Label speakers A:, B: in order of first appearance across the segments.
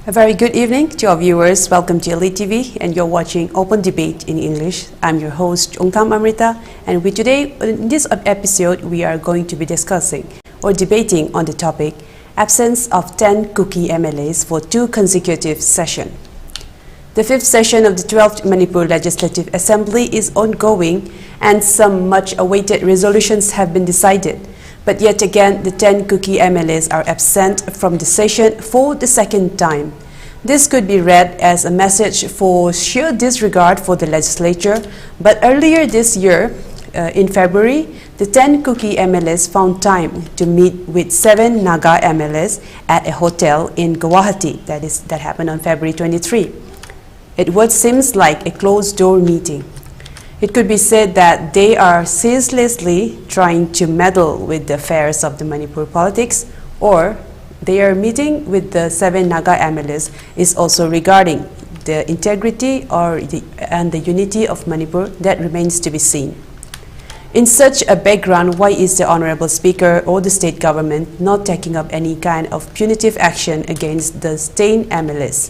A: A very good evening to our viewers. Welcome to ELITETV, and you're watching Open Debate in English. I'm your host, Chongtham Amrita, and today, in this episode, we are going to be discussing or debating on the topic absence of 10 Kuki MLAs for 2 consecutive sessions. The 5th session of the 12th Manipur Legislative Assembly is ongoing, and some much-awaited resolutions have been decided. But yet again, the 10 Kuki MLAs are absent from the session for the second time. This could be read as a message for sheer disregard for the legislature, but earlier this year, in February, the 10 Kuki MLAs found time to meet with 7 Naga MLAs at a hotel in Guwahati. That happened on February 23. It seems like a closed-door meeting. It could be said that they are ceaselessly trying to meddle with the affairs of the Manipur politics, or their meeting with the 7 Naga MLAs is also regarding the integrity and the unity of Manipur. That remains to be seen. In such a background, why is the Honorable Speaker or the state government not taking up any kind of punitive action against the stained MLAs?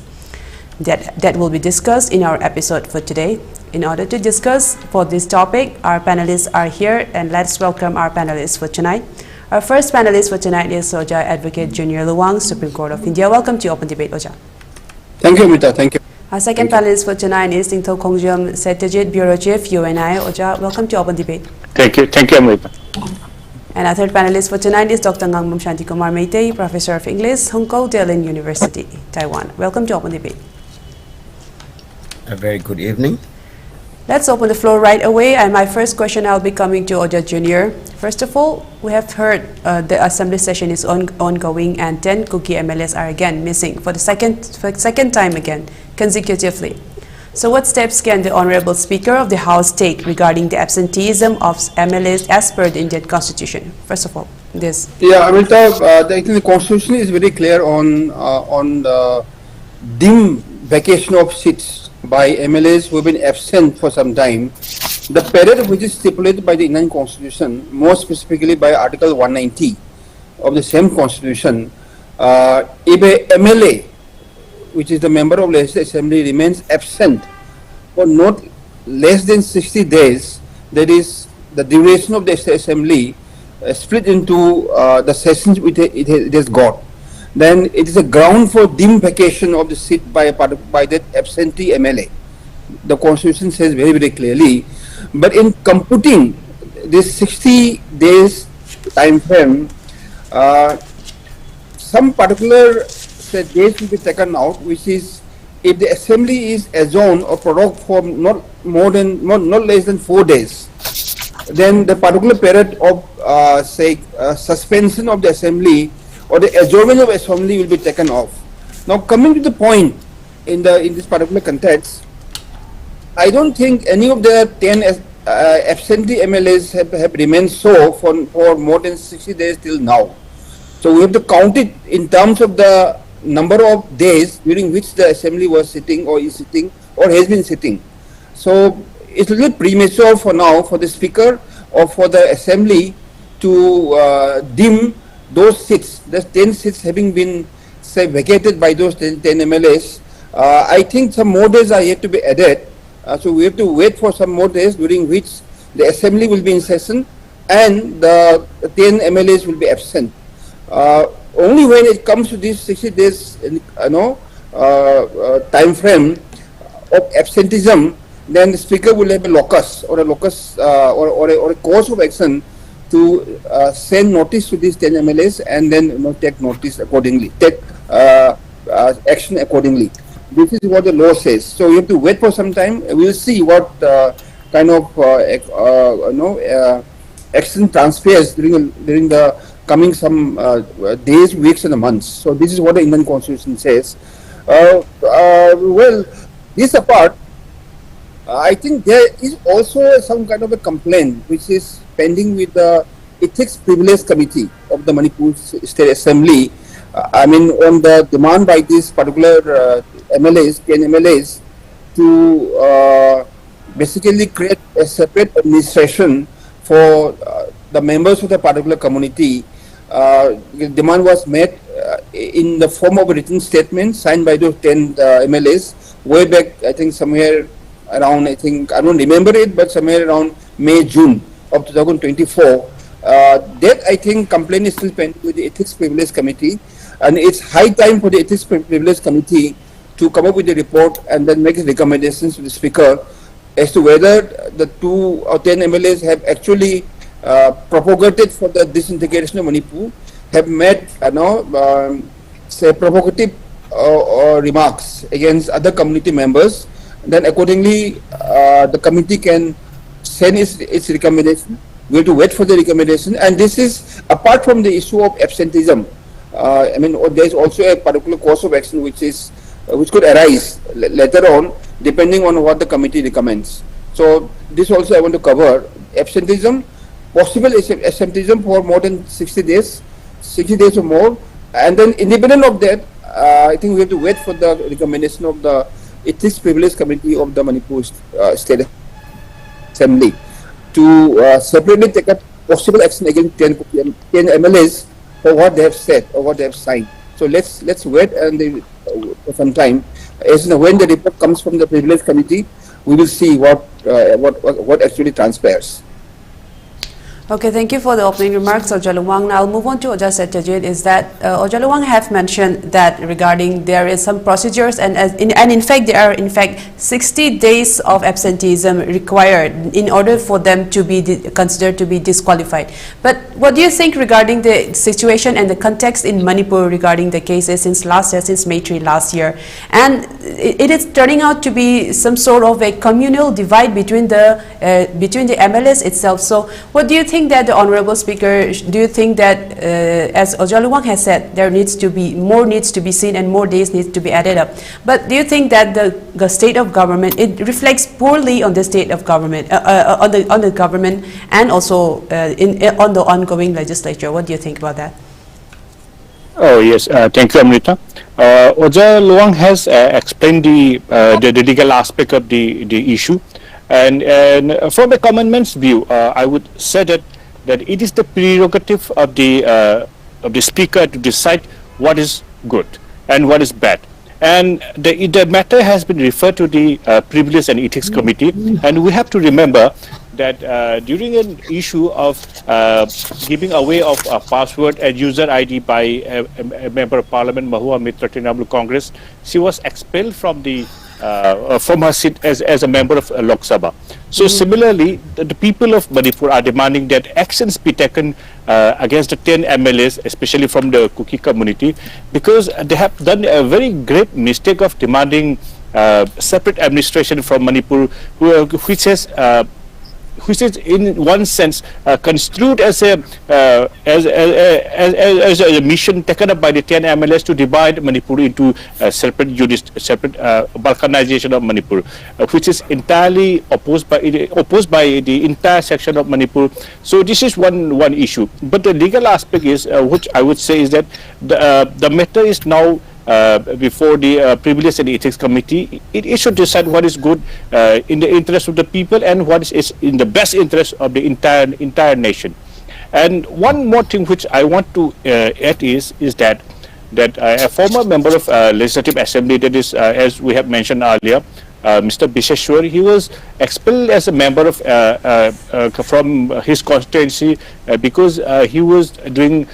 A: That will be discussed in our episode for today. In order to discuss for this topic, our panelists are here, and let's welcome our panelists for tonight. Our first panelist for tonight is Oja Advocate Junior Luwang, Supreme Court of India. Welcome to Open Debate, Oja.
B: Thank you, Amrita. Thank you.
A: Our second panelist for tonight is Dr.Ng Satyajeet, Bureau Chief, UNI. Oja, welcome to Open Debate.
B: Thank you, Amrita.
A: And our third panelist for tonight is Dr.Ng Shantikumar, Professor of English, Hungkou, Delin University, Taiwan. Welcome to Open Debate.
C: A very good evening.
A: Let's open the floor right away, and my first question I'll be coming to Oja Junior. First of all, we have heard the assembly session is ongoing, and 10 Kuki MLAs are again missing for the second time again, consecutively. So what steps can the Honorable Speaker of the House take regarding the absenteeism of MLAs as per the Indian Constitution? First of all, this.
B: Yeah, Amrita, I think the Constitution is very clear on the dim vacation of seats by MLAs who have been absent for some time. The period which is stipulated by the Indian Constitution, more specifically by Article 190 of the same Constitution, if a MLA, which is the member of Legislative Assembly, remains absent for not less than 60 days, that is the duration of the Assembly split into the sessions it has got, then it is a ground for dim vacation of the seat by that absentee MLA. The Constitution says very, very clearly. But in computing this 60 days time frame, some particular days will be taken out, which is if the Assembly is adjourned or prorogued for not less than 4 days, then the particular period of suspension of the Assembly or the adjournment of Assembly will be taken off. Now, coming to the point in this particular context, I don't think any of the 10 absentee MLAs have remained so for more than 60 days till now. So we have to count it in terms of the number of days during which the Assembly was sitting or is sitting or has been sitting. So it's a little premature for now for the Speaker or for the Assembly to dim those seats, the 10 seats having been vacated by those 10 MLAs. I think some more days are yet to be added. So we have to wait for some more days during which the Assembly will be in session and the 10 MLAs will be absent. Only when it comes to this 60 days time frame of absenteeism, then the Speaker will have a locus or a course of action to send notice to these 10 MLAs and then take notice accordingly, take action accordingly. This is what the law says. So you have to wait for some time. We'll see what kind of action transpires during the coming some days, weeks, and months. So this is what the Indian Constitution says. Well, this apart, I think there is also some kind of a complaint which is pending with the Ethics Privilege Committee of the Manipur State Assembly. I mean, on the demand by these particular MLAs, 10 MLAs, to basically create a separate administration for the members of the particular community. The demand was made in the form of a written statement signed by those 10 MLAs way back, I think somewhere around, I don't remember it, but somewhere around May, June of 2024. That I think complaint is still pending with the Ethics Privilege Committee, and it's high time for the Ethics Privilege Committee to come up with a report and then make recommendations to the Speaker as to whether the 2 or 10 MLAs have actually propagated for the disintegration of Manipur, have made say provocative remarks against other community members. Then accordingly the committee can send its recommendation. We have to wait for the recommendation, and this is apart from the issue of absenteeism. I mean, there is also a particular course of action which could arise later on, depending on what the committee recommends. So this also I want to cover: absenteeism, possible absenteeism for more than 60 days or more, and then independent of that, I think we have to wait for the recommendation of the Ethics Privilege Committee of the Manipur State Assembly to separately take up possible action against 10 MLAs for what they have said or what they have signed. So let's wait and for some time. As when the report comes from the Privilege Committee, we will see what actually transpires.
A: Okay, thank you for the opening remarks, Oja Luwang. Now I'll move on to Oja Satyajeet. Is that Oja Luwang have mentioned that regarding there is some procedures and in fact there are 60 days of absenteeism required in order for them to be considered to be disqualified. But what do you think regarding the situation and the context in Manipur regarding the cases since May 3 last year? And it is turning out to be some sort of a communal divide between the MLAs itself. So what do you think that the Honorable Speaker, do you think that as Oja Luwang has said, there needs to be more needs to be seen and more days needs to be added up, but do you think that the state of government, it reflects poorly on the state of government, on the government and also on the ongoing legislature? What do you think about that?
D: Oh yes, thank you, Amrita. Oja Luwang has explained the legal aspect of the issue. And from a common man's view, I would say that it is the prerogative of the speaker to decide what is good and what is bad. And the matter has been referred to the Privilege and Ethics Committee, and we have to remember that during an issue of giving away of a password and user ID by a member of Parliament, Mahua Mitra Trinamool Congress, she was expelled from her seat as a member of Lok Sabha. So similarly, the people of Manipur are demanding that actions be taken against the 10 MLAs, especially from the Kuki community, because they have done a very great mistake of demanding separate administration from Manipur, which is in one sense construed as a mission taken up by the 10 MLAs to divide Manipur into separate balkanization of Manipur, which is entirely opposed by the entire section of Manipur. So this is one issue. But the legal aspect is, which I would say, is that the matter is now before the Privilege and Ethics Committee. It should decide what is good in the interest of the people and what is in the best interest of the entire nation. And one more thing which I want to add is that a former member of Legislative Assembly, that is, as we have mentioned earlier, Mr. Bisheshwar, he was expelled as a member of from his constituency because he was doing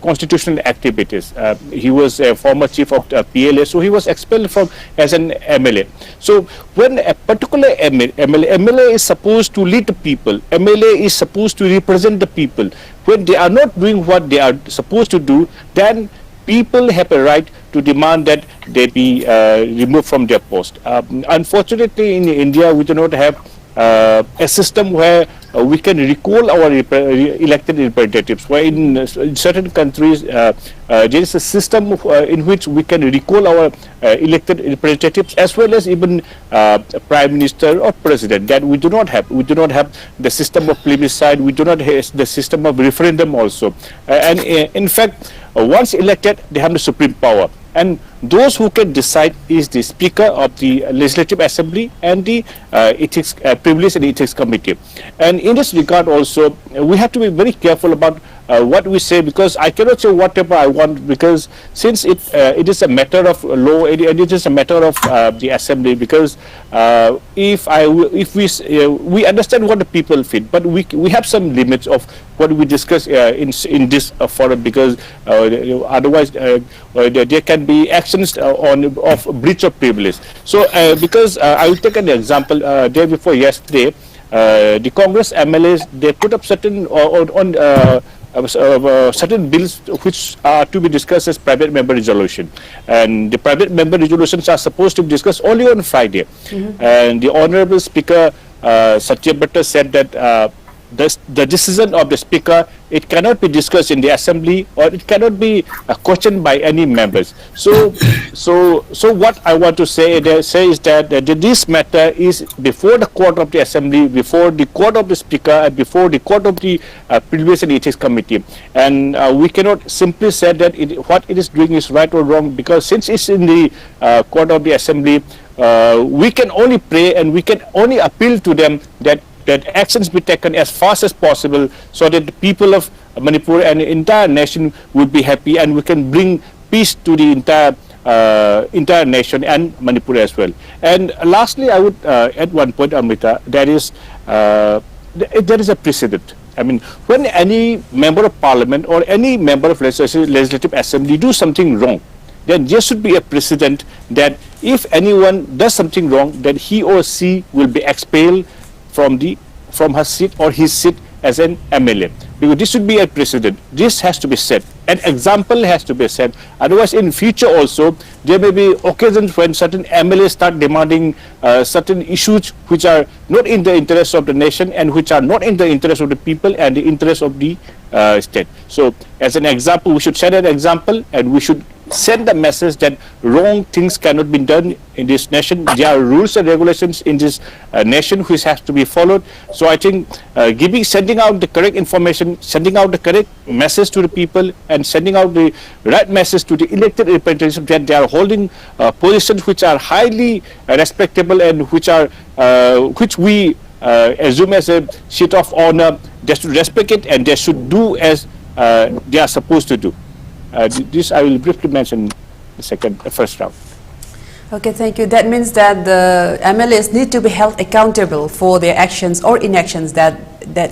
D: constitutional activities. He was a former chief of PLA, so he was expelled as an MLA. So when a particular MLA is supposed to lead the people, MLA is supposed to represent the people, when they are not doing what they are supposed to do, then people have a right to demand that they be removed from their post. Unfortunately, in India, we do not have a system where we can recall our elected representatives, where in certain countries there is a system in which we can recall our elected representatives as well as even Prime Minister or President. That we do not have. We do not have the system of plebiscite. We do not have the system of referendum also. And in fact, once elected, they have the supreme power. And those who can decide is the Speaker of the Legislative Assembly and the Ethics, Privilege and Ethics Committee. And in this regard also, we have to be very careful about what we say, because I cannot say whatever I want, because since it is a matter of law, it is a matter of the assembly, because if we understand what the people feel, but we have some limits of what we discuss in this forum, because otherwise there can be actions of breach of privilege. So because I will take an example, day before yesterday, the Congress MLAs, they put up certain certain bills which are to be discussed as private member resolution, and the private member resolutions are supposed to be discussed only on Friday. And the Honorable Speaker Satyajeet said that the decision of the Speaker, it cannot be discussed in the Assembly, or it cannot be questioned by any members. So what I want to say is that this matter is before the court of the Assembly, before the court of the Speaker, and before the court of the Privilege and Ethics Committee. And we cannot simply say that what it is doing is right or wrong, because since it's in the court of the Assembly, we can only pray and we can only appeal to them that actions be taken as fast as possible, so that the people of Manipur and the entire nation will be happy, and we can bring peace to the entire nation and Manipur as well. And lastly, I would add one point, Amrita, that is there is a precedent. I mean, when any member of parliament or any member of legislative assembly do something wrong, then there should be a precedent that if anyone does something wrong, then he or she will be expelled from her seat or his seat as an MLA. Because this should be a precedent. This has to be set. An example has to be set. Otherwise, in future also, there may be occasions when certain MLAs start demanding certain issues which are not in the interest of the nation and which are not in the interest of the people and the interest of the state. So, as an example, we should set an example, and we should send the message that wrong things cannot be done in this nation. There are rules and regulations in this nation which has to be followed. So I think sending out the correct information, sending out the correct message to the people, and sending out the right message to the elected representatives that they are holding positions which are highly respectable and which we assume as a seat of honor. They should respect it, and they should do as they are supposed to do. This I will briefly mention the first round.
A: Okay, thank you. That means that the MLAs need to be held accountable for their actions or inactions, that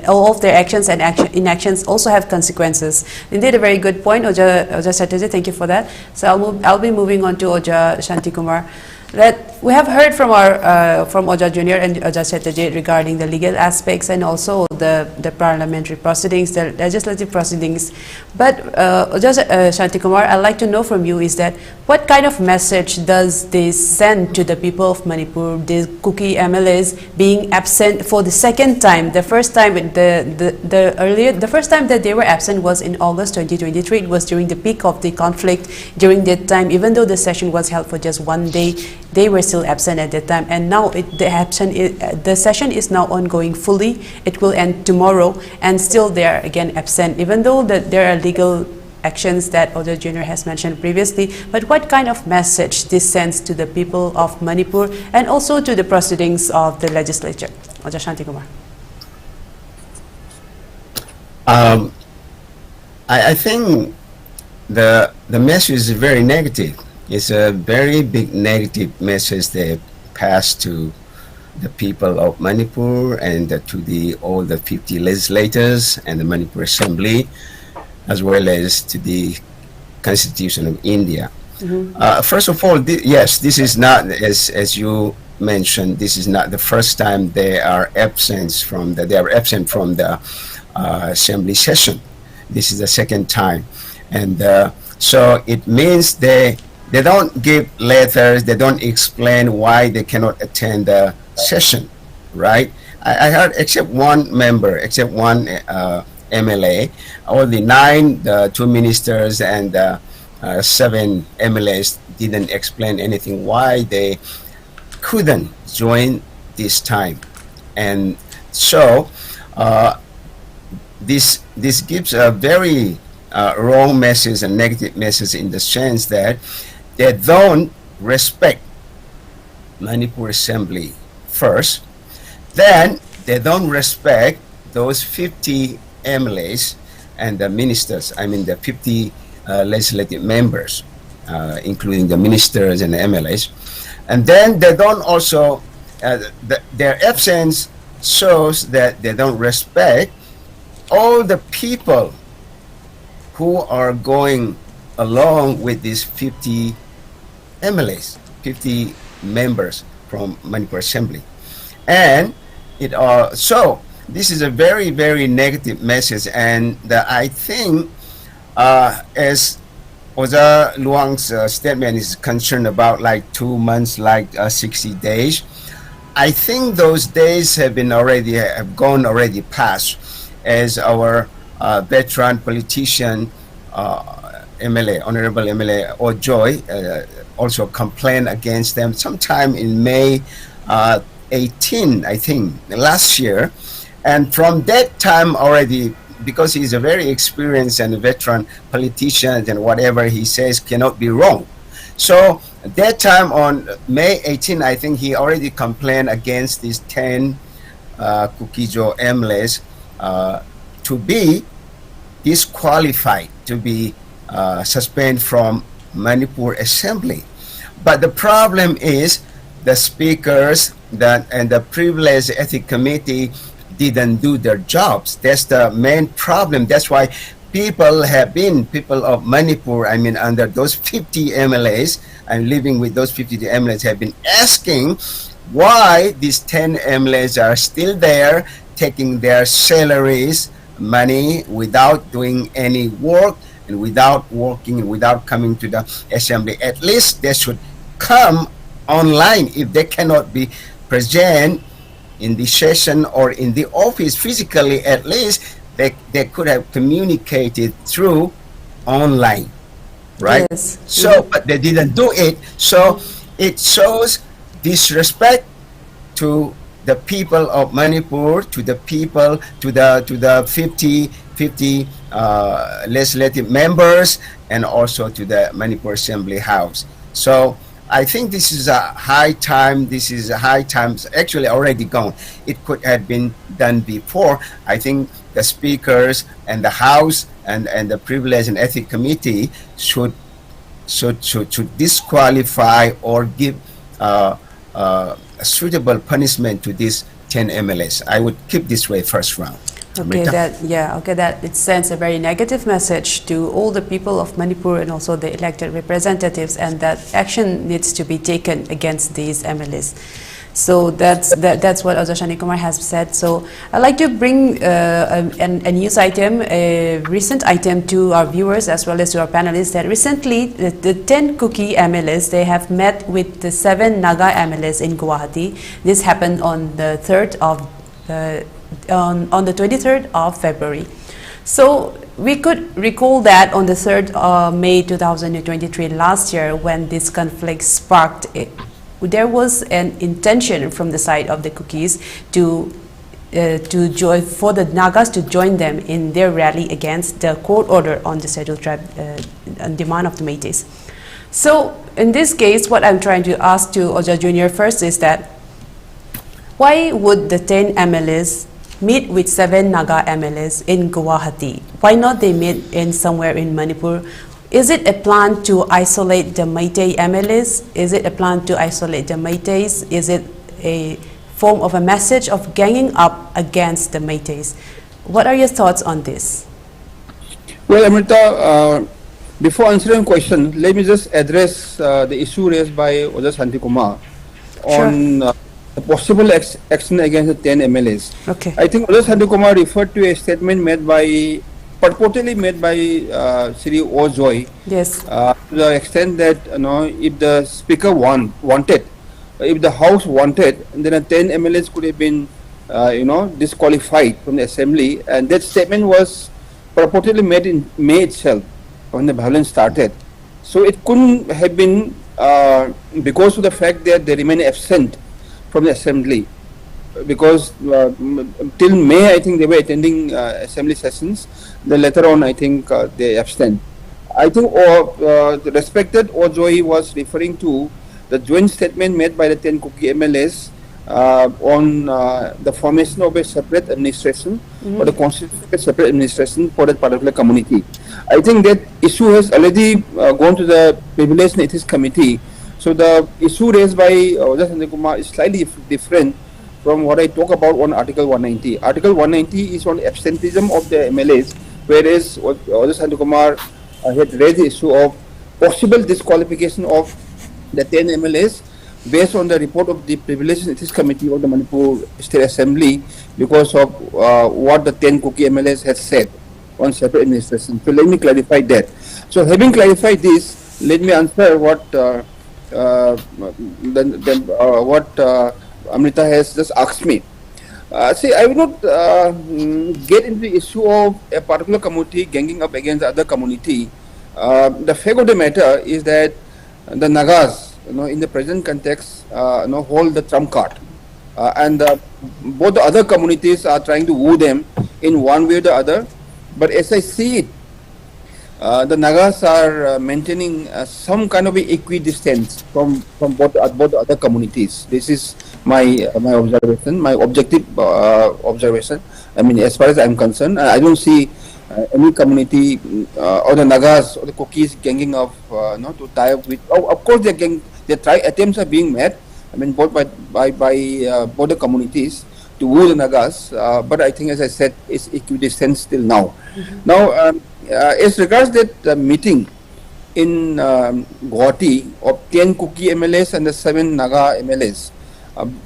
A: all of their actions and inactions also have consequences. Indeed, a very good point, Oja Satyajeet. Thank you for that. So I'll be moving on to Oja Shantikumar. That we have heard from from Oja Junior and Oja Satyajeet regarding the legal aspects and also the parliamentary proceedings, the legislative proceedings. But Oja Shantikumar, I'd like to know from you is that what kind of message does this send to the people of Manipur, the Kuki MLAs being absent for the second time? The first time, the first time that they were absent was in August 2023. It was during the peak of the conflict. During that time, even though the session was held for just one day, they were still absent at that time, and now the session is now ongoing fully. It will end tomorrow, and still they are again absent, even though there are legal actions that Oja Junior has mentioned previously. But what kind of message this sends to the people of Manipur and also to the proceedings of the legislature? Oja Shantikumar.
C: I think the message is very negative. It's a very big negative message they pass to the people of Manipur and to all the 50 legislators and the Manipur Assembly, as well as to the Constitution of India. First of all, yes, this is not, as you mentioned, this is not the first time they are absent from the Assembly session. This is the second time, and so it means they don't give letters, they don't explain why they cannot attend the session, right? I heard except one member, except one MLA, all the 9, the 2 ministers and 7 MLAs didn't explain anything why they couldn't join this time. And so this gives a very wrong message, a negative message, in the sense that they don't respect Manipur Assembly first, then they don't respect those 50 MLAs and the ministers, I mean the 50 legislative members, including the ministers and the MLAs. And then they don't also, their absence shows that they don't respect all the people who are going along with these 50 MLAs, 50 members from Manipur Assembly. And so this is a very, very negative message, and I think as Oza Luwang's statement is concerned about like 2 months, like 60 days, I think those days have gone already past, as our veteran politician MLA, Honorable MLA Ojoy, also complained against them sometime in May 18, I think, last year. And from that time already, because he's a very experienced and veteran politician, and whatever he says cannot be wrong. So at that time on May 18, I think he already complained against these 10 Kukijo MLAs to be disqualified, to be suspended from Manipur Assembly. But the problem is the speakers and the privileged ethics committee didn't do their jobs. That's the main problem. That's why people of Manipur, I mean under those 50 MLAs, and living with those 50 MLAs, have been asking why these 10 MLAs are still there, taking their salaries, money, without doing any work, and without working, and without coming to the assembly. At least they should come online. If they cannot be present in the session or in the office physically, at least they could have communicated through online, right?
A: Yes.
C: So, but they didn't do it. So it shows disrespect to the people of Manipur, to the people, to the 50 legislative members, and also to the Manipur Assembly House. So I think this is a high time. Actually already gone. It could have been done before. I think the speakers and the House and the Privilege and Ethics Committee should disqualify or give a suitable punishment to these 10 MLAs. I would keep this way first round.
A: Okay, that it sends a very negative message to all the people of Manipur and also the elected representatives, and that action needs to be taken against these MLAs. So that's what Dr. Shantikumar has said. So I'd like to bring a news item, a recent item to our viewers as well as to our panelists, that recently the 10 Kuki MLAs, they have met with the 7 Naga MLAs in Guwahati. This happened on the 23rd of February. So we could recall that on the 3rd of May 2023, last year, when this conflict sparked, there was an intention from the side of the Kukis to join, for the Nagas to join them in their rally against the court order on the scheduled tribe on demand of the Métis. So in this case, what I'm trying to ask to Oja Jr. first is that why would the 10 MLAs meet with 7 Naga MLAs in Guwahati? Why not they meet in somewhere in Manipur? Is it a plan to isolate the Meitei MLAs? Is it a plan to isolate the Meiteis? Is it a form of a message of ganging up against the Meiteis? What are your thoughts on this?
B: Well, Amrita, before answering the question, let me just address the issue raised by Dr. Shantikumar on the possible action against the 10 MLAs.
A: Okay.
B: I think Dr. Shantikumar referred to a statement purportedly made by Sri Ojoy.
A: Yes.
B: To the extent that if the speaker wanted, if the House wanted, then the 10 MLAs could have been disqualified from the assembly, and that statement was purportedly made in May itself when the violence started. So it couldn't have been because of the fact that they remain absent from the assembly, because till May I think they were attending assembly sessions. Then later on I think they abstained. I think the respected Ojoi was referring to the joint statement made by the 10 Kuki MLAs on the formation of a separate administration or the constitution of a separate administration for that particular community. I think that issue has already gone to the Privilege and Ethics Committee. So the issue raised by Dr. Shantikumar is slightly different from what I talk about on Article 190. Article 190 is on absenteeism of the MLAs, whereas Dr. Shantikumar had raised the issue of possible disqualification of the 10 MLAs based on the report of the Privilege and Ethics Committee of the Manipur State Assembly because of what the 10 Kuki MLAs had said on separate administration. So let me clarify that. So having clarified this, let me answer what Amrita has just asked me. See, I will not get into the issue of a particular community ganging up against the other community. The fact of the matter is that the Nagas, in the present context, hold the trump card, and both the other communities are trying to woo them in one way or the other. But as I see it, the Nagas are maintaining some kind of equidistance from both the other communities. This is my observation, my objective observation. I mean, as far as I'm concerned, I don't see any community or the Nagas or the Kukis ganging up, to tie up with. Oh, of course, attempts are being made. I mean, both by both the communities to woo the Nagas. But I think, as I said, it's equidistant till now. Now, as regards that meeting in Guwahati of 10 Kuki MLAs and the 7 Naga MLAs,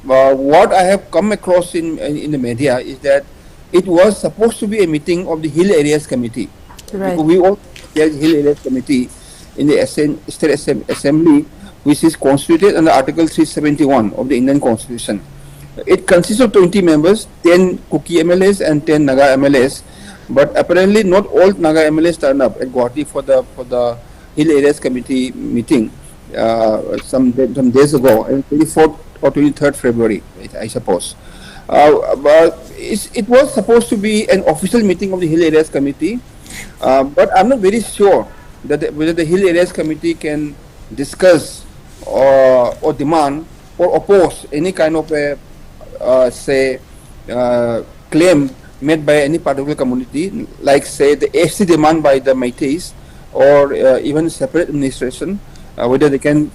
B: what I have come across in the media is that it was supposed to be a meeting of the Hill Areas Committee.
A: Right.
B: We all have Hill Areas Committee in the State Assembly, which is constituted under Article 371 of the Indian Constitution. It consists of 20 members, 10 Kuki MLAs and 10 Naga MLAs. But apparently not all Naga MLAs turned up at Guwahati for the Hill Areas Committee meeting some days ago, on 24th or 23rd February, I suppose. But it was supposed to be an official meeting of the Hill Areas Committee, but I'm not very sure that whether the Hill Areas Committee can discuss or demand or oppose any kind of a claim made by any particular community, like say the SC demand by the Meiteis or even separate administration, whether they can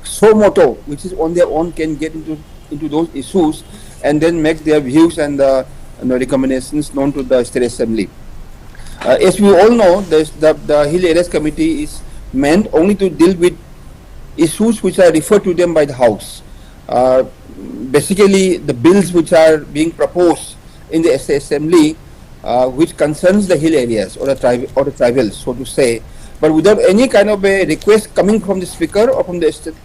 B: so moto, which is on their own, can get into those issues and then make their views and recommendations known to the State Assembly. As we all know, the Hill Areas Committee is meant only to deal with issues which are referred to them by the House. Basically, the bills which are being proposed in the State Assembly, which concerns the hill areas or the tribals, so to say, but without any kind of a request coming from the Speaker or from the State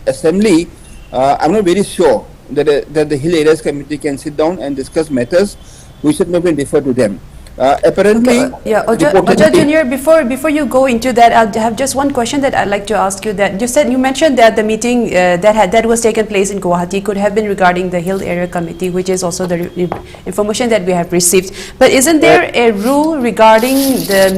B: Assembly, I'm not very sure that the Hill Areas Committee can sit down and discuss matters which should not be referred to them. Apparently,
A: yeah, Oja Junior, before you go into that, I have just one question that I'd like to ask you. That you mentioned that the meeting that was taken place in Guwahati could have been regarding the Hill Area Committee, which is also the information that we have received. But isn't there a rule regarding the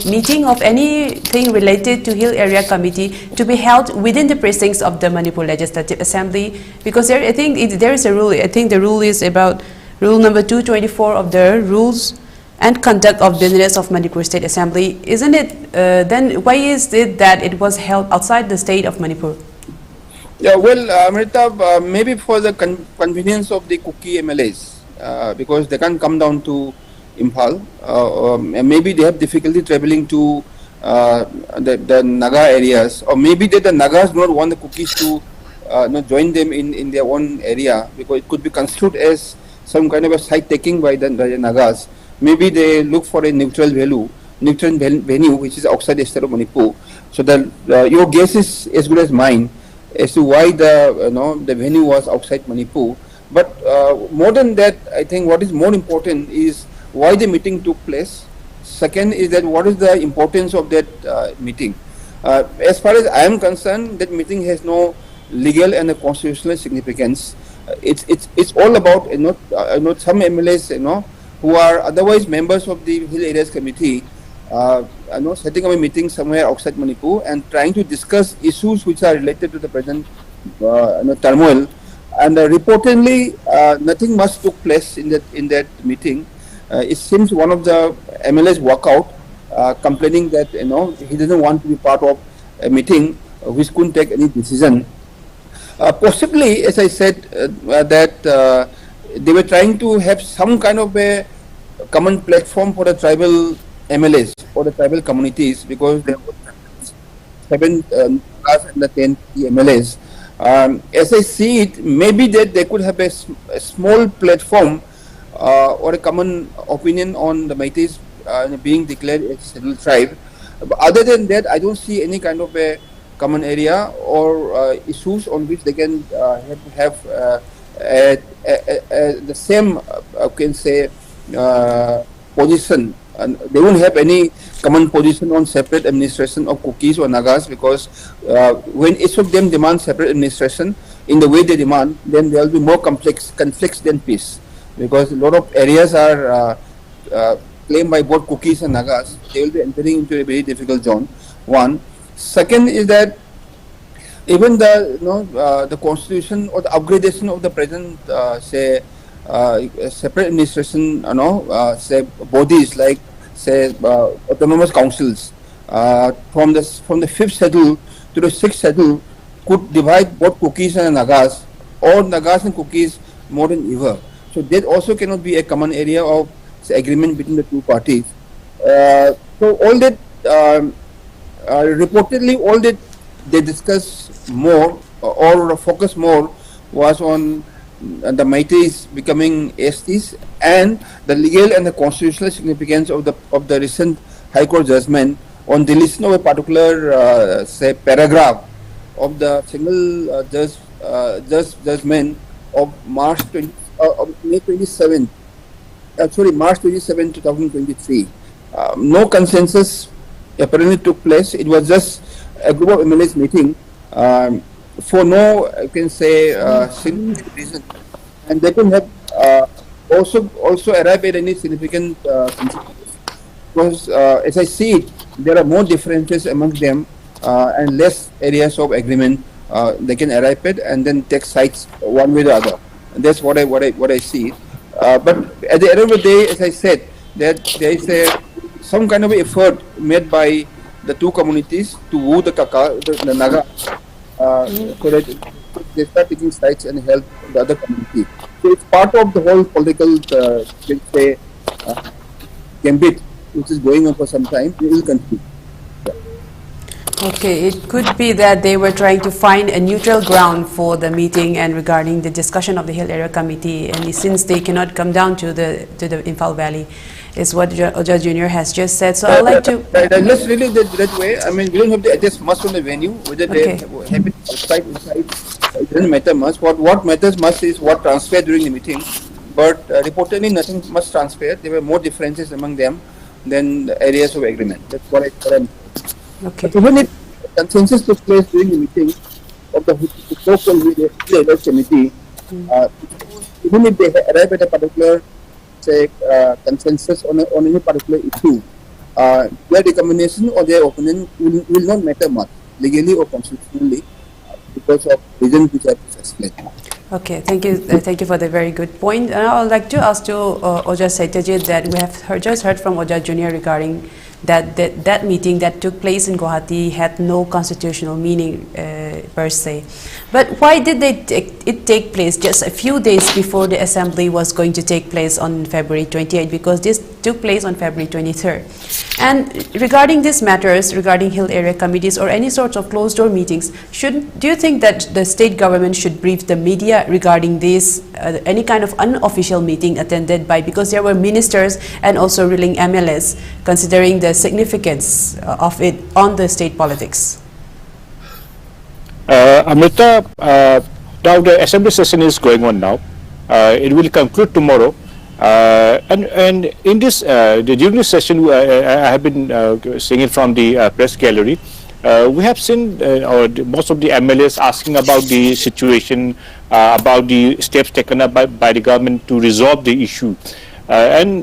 A: meeting of anything related to Hill Area Committee to be held within the precincts of the Manipur Legislative Assembly? Because I think there is a rule. I think the rule is about rule number 224 of the rules and conduct of business of Manipur State Assembly. Isn't it, then why is it that it was held outside the state of Manipur?
B: Yeah, well, Amrita, maybe for the convenience of the Kuki MLAs, because they can't come down to Imphal, and maybe they have difficulty traveling to the Naga areas, or maybe the Nagas do not want the Kukis to join them in their own area, because it could be construed as some kind of a site taking by the Nagas. Maybe they look for a neutral venue, which is outside the state of Manipur. So your guess is as good as mine as to why the venue was outside Manipur. But more than that, I think what is more important is why the meeting took place. Second is that what is the importance of that meeting. As far as I am concerned, that meeting has no legal and constitutional significance. It's all about some MLAs who are otherwise members of the Hill Areas Committee setting up a meeting somewhere outside Manipur and trying to discuss issues which are related to the present turmoil. And reportedly, nothing much took place in that meeting. It seems one of the MLAs walked out, complaining that he doesn't want to be part of a meeting which couldn't take any decision. Possibly, as I said, that they were trying to have some kind of a common platform for the tribal MLAs or the tribal communities, because there were 7 Nagas and the 10 MLAs. As I see it, maybe that they could have a small platform or a common opinion on the Meiteis being declared a scheduled tribe. But other than that, I don't see any kind of a common area or issues on which they can have the same, can say, position. And they won't have any common position on separate administration of Kukis or Nagas, because when each of them demand separate administration in the way they demand, then there will be more conflicts than peace, because a lot of areas are claimed by both Kukis and Nagas. They will be entering into a very difficult zone. One. Second is that even the constitution or the upgradation of the present separate administration, say bodies like autonomous councils from the 5th schedule to the 6th schedule could divide both Kukis and Nagas, or Nagas and Kukis more than ever. So that also cannot be a common area of agreement between the two parties. So all that reportedly, all that they discuss more or focus more was on the Meiteis becoming STs and the legal and the constitutional significance of the recent High Court judgment on deletion of a particular paragraph of the single judgment of March 27, 2023. No consensus apparently took place. It was just a group of MLAs meeting for no, I can say, significant reason, and they couldn't have also arrive at any significant consequences. Because as I see it, there are more differences among them and less areas of agreement they can arrive at, and then take sides one way or the other. And that's what I see. But at the end of the day, as I said, that there is some kind of effort made by the two communities to woo the Naga, so that they start taking sides and help the other community. So it's part of the whole political, gambit which is going on for some time. We will continue.
A: Okay, it could be that they were trying to find a neutral ground for the meeting and regarding the discussion of the Hill Area Committee, and since they cannot come down to the Imphal Valley, is what Oja Jr. has just said. So I'd like to...
B: Let's really that way. I mean, we don't have to adjust much on the venue. Whether they have it outside, inside, it doesn't matter much. What matters much is what transpired during the meeting. But reportedly, nothing much transpired. There were more differences among them than the areas of agreement. That's what I'm...
A: Okay.
B: But even if consensus took place during the meeting of the so-called ELITETV committee, even if they arrive at a particular consensus on any particular issue, their recommendation or their opinion will not matter much, legally or constitutionally, because of reasons which I have explained.
A: Okay, thank you for the very good point. And I would like to ask to Oja Satyajeet that we have just heard from Oja Jr. regarding that meeting that took place in Guwahati had no constitutional meaning per se. But why did it take place just a few days before the assembly was going to take place on February 28? Because this took place on February 23rd. And regarding these matters, regarding Hill Area Committees or any sorts of closed-door meetings, do you think that the state government should brief the media regarding this, any kind of unofficial meeting attended by, because there were ministers and also ruling MLAs, considering the significance of it on the state politics?
D: Amrita, now the assembly session is going on now. It will conclude tomorrow. And in this during this session, I have been seeing it from the press gallery. We have seen most of the MLAs asking about the situation, about the steps taken up by the government to resolve the issue. I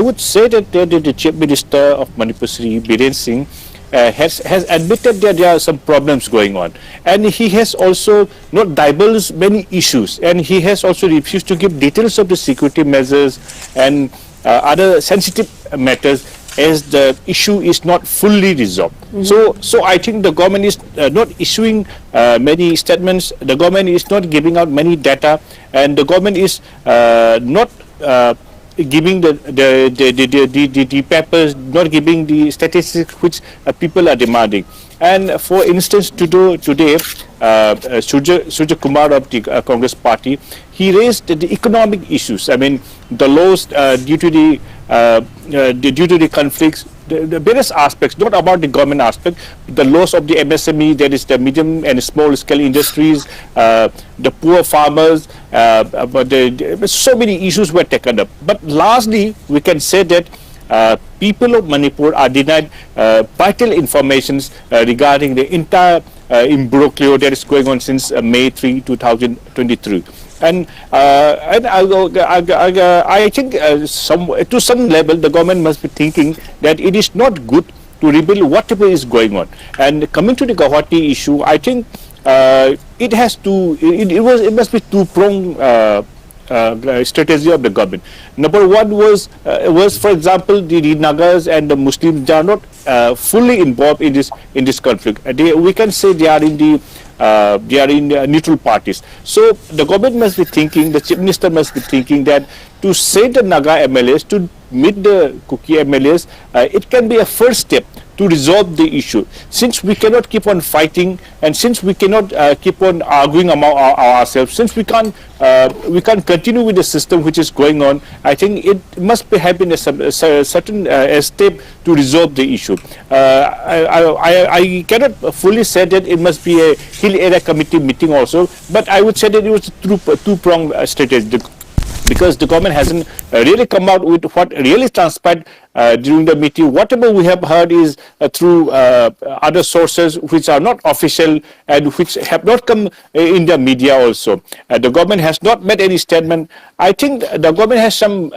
D: would say that the Chief Minister of Manipur, Sri Biren Singh, has admitted that there are some problems going on, and he has also not divulged many issues, and he has also refused to give details of the security measures and other sensitive matters, as the issue is not fully resolved. So I think the government is not issuing many statements, the government is not giving out many data, and the government is not giving the papers, not giving the statistics which people are demanding. And for instance, today, Surya Kumar of the Congress Party, he raised the economic issues. I mean, the laws due to the conflicts, the various aspects, not about the government aspect, the loss of the MSME, that is the medium and small scale industries, the poor farmers, but so many issues were taken up. But lastly, we can say that people of Manipur are denied vital information regarding the entire imbroglio that is going on since May 3, 2023. And I think to some level the government must be thinking that it is not good to rebuild whatever is going on. And coming to the Guwahati issue, I think it must be two-pronged strategy of the government. Number one was for example, the Nagas and the Muslims, they are not fully involved in this conflict. We can say they are in neutral parties. So the government must be thinking, the Chief Minister must be thinking that to send the Naga MLAs to meet the Kuki MLAs, it can be a first step to resolve the issue. Since we cannot keep on fighting, and since we cannot keep on arguing among ourselves, since we can't continue with the system which is going on, I think it must be having a certain step to resolve the issue. I cannot fully say that it must be a Hill Area Committee meeting also, but I would say that it was a two-pronged strategy. Because the government hasn't really come out with what really transpired during the meeting. Whatever we have heard is through other sources which are not official and which have not come in the media also. The government has not made any statement. I think the government has some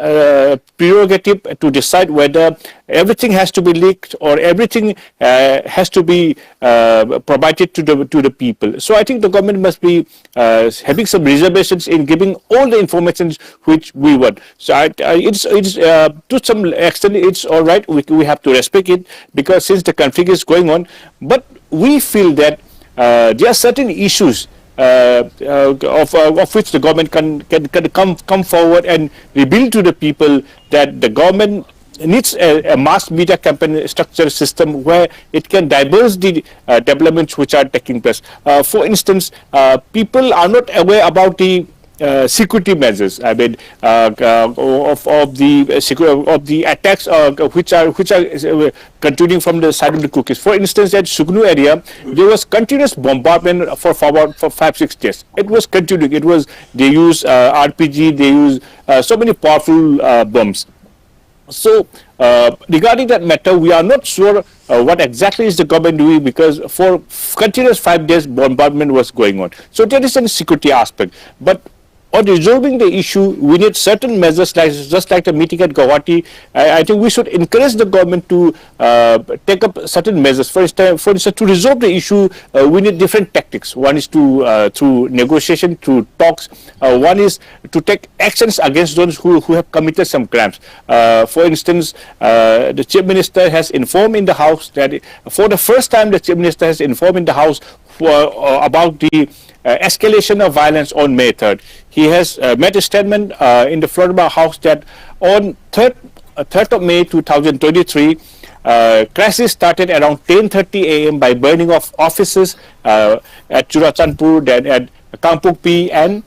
D: prerogative to decide whether everything has to be leaked or everything has to be provided to the people. So I think the government must be having some reservations in giving all the information which we want. So it's to some extent it's all right. We have to respect it, because since the conflict is going on, but we feel that there are certain issues of which the government can come forward and reveal to the people that the government needs a mass media campaign structure system where it can divulge the developments which are taking place. For instance, people are not aware about the security measures. I mean, of the attacks which are continuing from the side of the Kukis. For instance, at Sugnu area, there was continuous bombardment for 5-6 days. It was continuing. They use RPG. They use so many powerful bombs. So regarding that matter, we are not sure what exactly is the government doing, because for continuous 5 days bombardment was going on. So there is a security aspect, but on resolving the issue, we need certain measures, just like the meeting at Guwahati. I think we should encourage the government to take up certain measures. For instance, to resolve the issue, we need different tactics. One is through negotiation, through talks. One is to take actions against those who have committed some crimes. For instance, the Chief Minister has informed in the House that for the first time the Chief Minister has informed in the House about the escalation of violence on May 3rd. He has made a statement in the Florida House that on 3rd of May 2023, crisis started around 10:30 a.m. by burning of offices at Churachandpur, then at Kampukpi and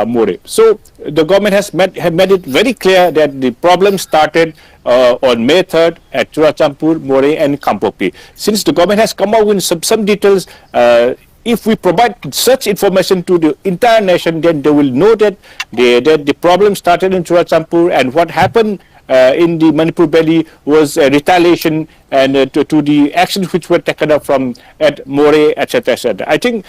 D: More. So the government has made it very clear that the problem started on May 3rd at Churachandpur, More and Kampukpi. Since the government has come out with some details, if we provide such information to the entire nation, then they will know that the problem started in Churachandpur and what happened in the Manipur Valley was retaliation and to the actions which were taken up from at More, etc., etc. I think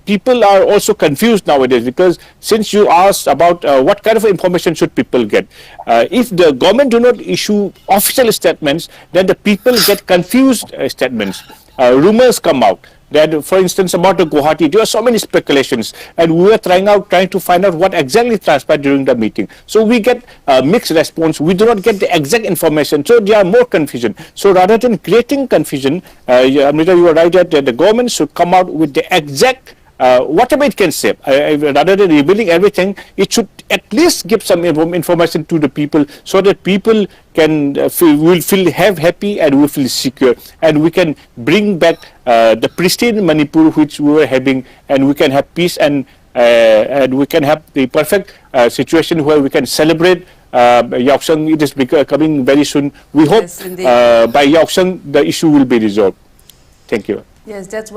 D: people are also confused nowadays, because since you asked about what kind of information should people get, if the government do not issue official statements, then the people get confused statements. Rumors come out that, for instance, about the Guwahati, there are so many speculations, and we were trying to find out what exactly transpired during the meeting. So we get mixed response. We do not get the exact information, so there are more confusion. So rather than creating confusion, Amrita, you are right that the government should come out with the exact whatever it can say. Rather than revealing everything, it should at least give some information to the people, so that people can will feel happy and will feel secure, and we can bring back the pristine Manipur which we were having, and we can have peace, and we can have the perfect situation where we can celebrate Yaosheng. It is coming very soon. We hope by Yaosheng the issue will be resolved. Thank you.
A: Yes, that's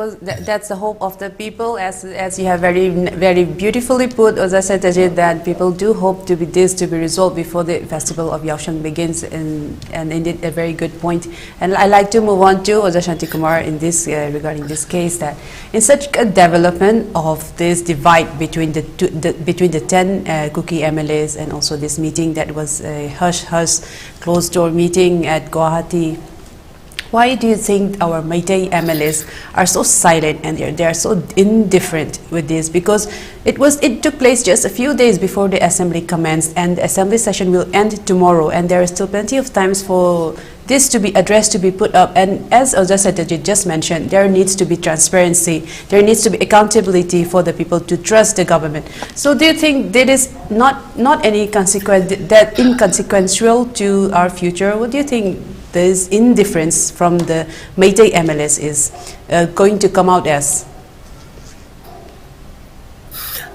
A: the hope of the people, as you have very beautifully put, Oza Satyajeet, that people do hope to be resolved before the festival of Yaosheng begins, and indeed a very good point. And I like to move on to Oza Shantikumar in this regarding this case, that in such a development of this divide between the 10 Kuki MLAs, and also this meeting that was a hush closed door meeting at Guwahati. Why do you think our Meitei MLAs are so silent and they are so indifferent with this? Because it took place just a few days before the assembly commenced, and the assembly session will end tomorrow, and there is still plenty of times for this to be addressed, to be put up. And as Oza Satyajeet just mentioned, there needs to be transparency, there needs to be accountability for the people to trust the government. So do you think that is not any consequence, that inconsequential to our future? What do you think this indifference from the Meitei MLAs is going to come out as?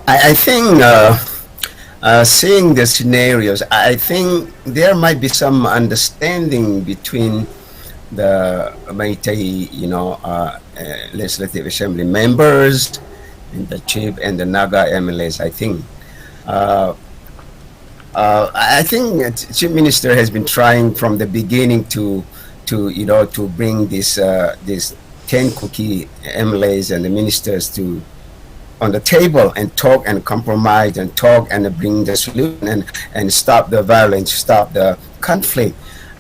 C: I think seeing the scenarios, I think there might be some understanding between the Meitei, Legislative Assembly members, and the chief and the Naga MLAs. I think Chief Minister has been trying from the beginning to bring this 10 Kuki MLAs and the ministers on the table and talk and compromise and talk and bring the solution and stop the violence, stop the conflict.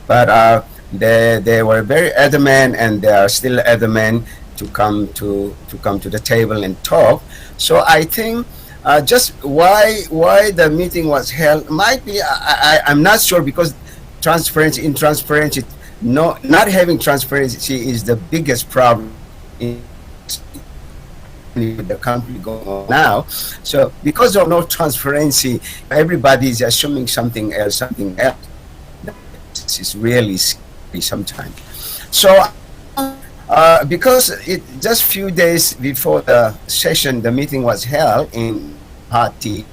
C: But they were very adamant, and they are still adamant to come to the table and talk. So I think just why the meeting was held might be, I'm not sure, because transparency, not having transparency is the biggest problem in the country going on now. So because of no transparency, everybody is assuming something else. This is really scary sometimes. So because it just few days before the session, the meeting was held in Guwahati,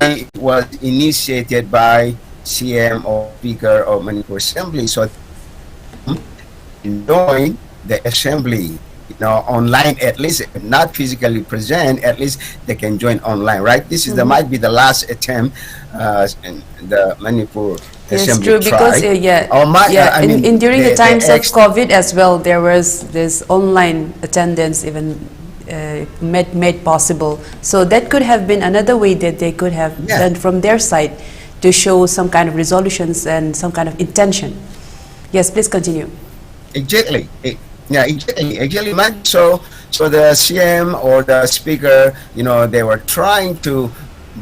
C: it was initiated by CM or Speaker of Manipur Assembly. So join the assembly, online, at least not physically present, at least they can join online, right? This is might be the last attempt in the Manipur Assembly. Yes, true,
A: because during the times of COVID as well, there was this online attendance even made possible. So that could have been another way that they could have done from their side to show some kind of resolutions and some kind of intention. Yes, please continue.
C: Exactly. Exactly. So the CM or the Speaker, they were trying to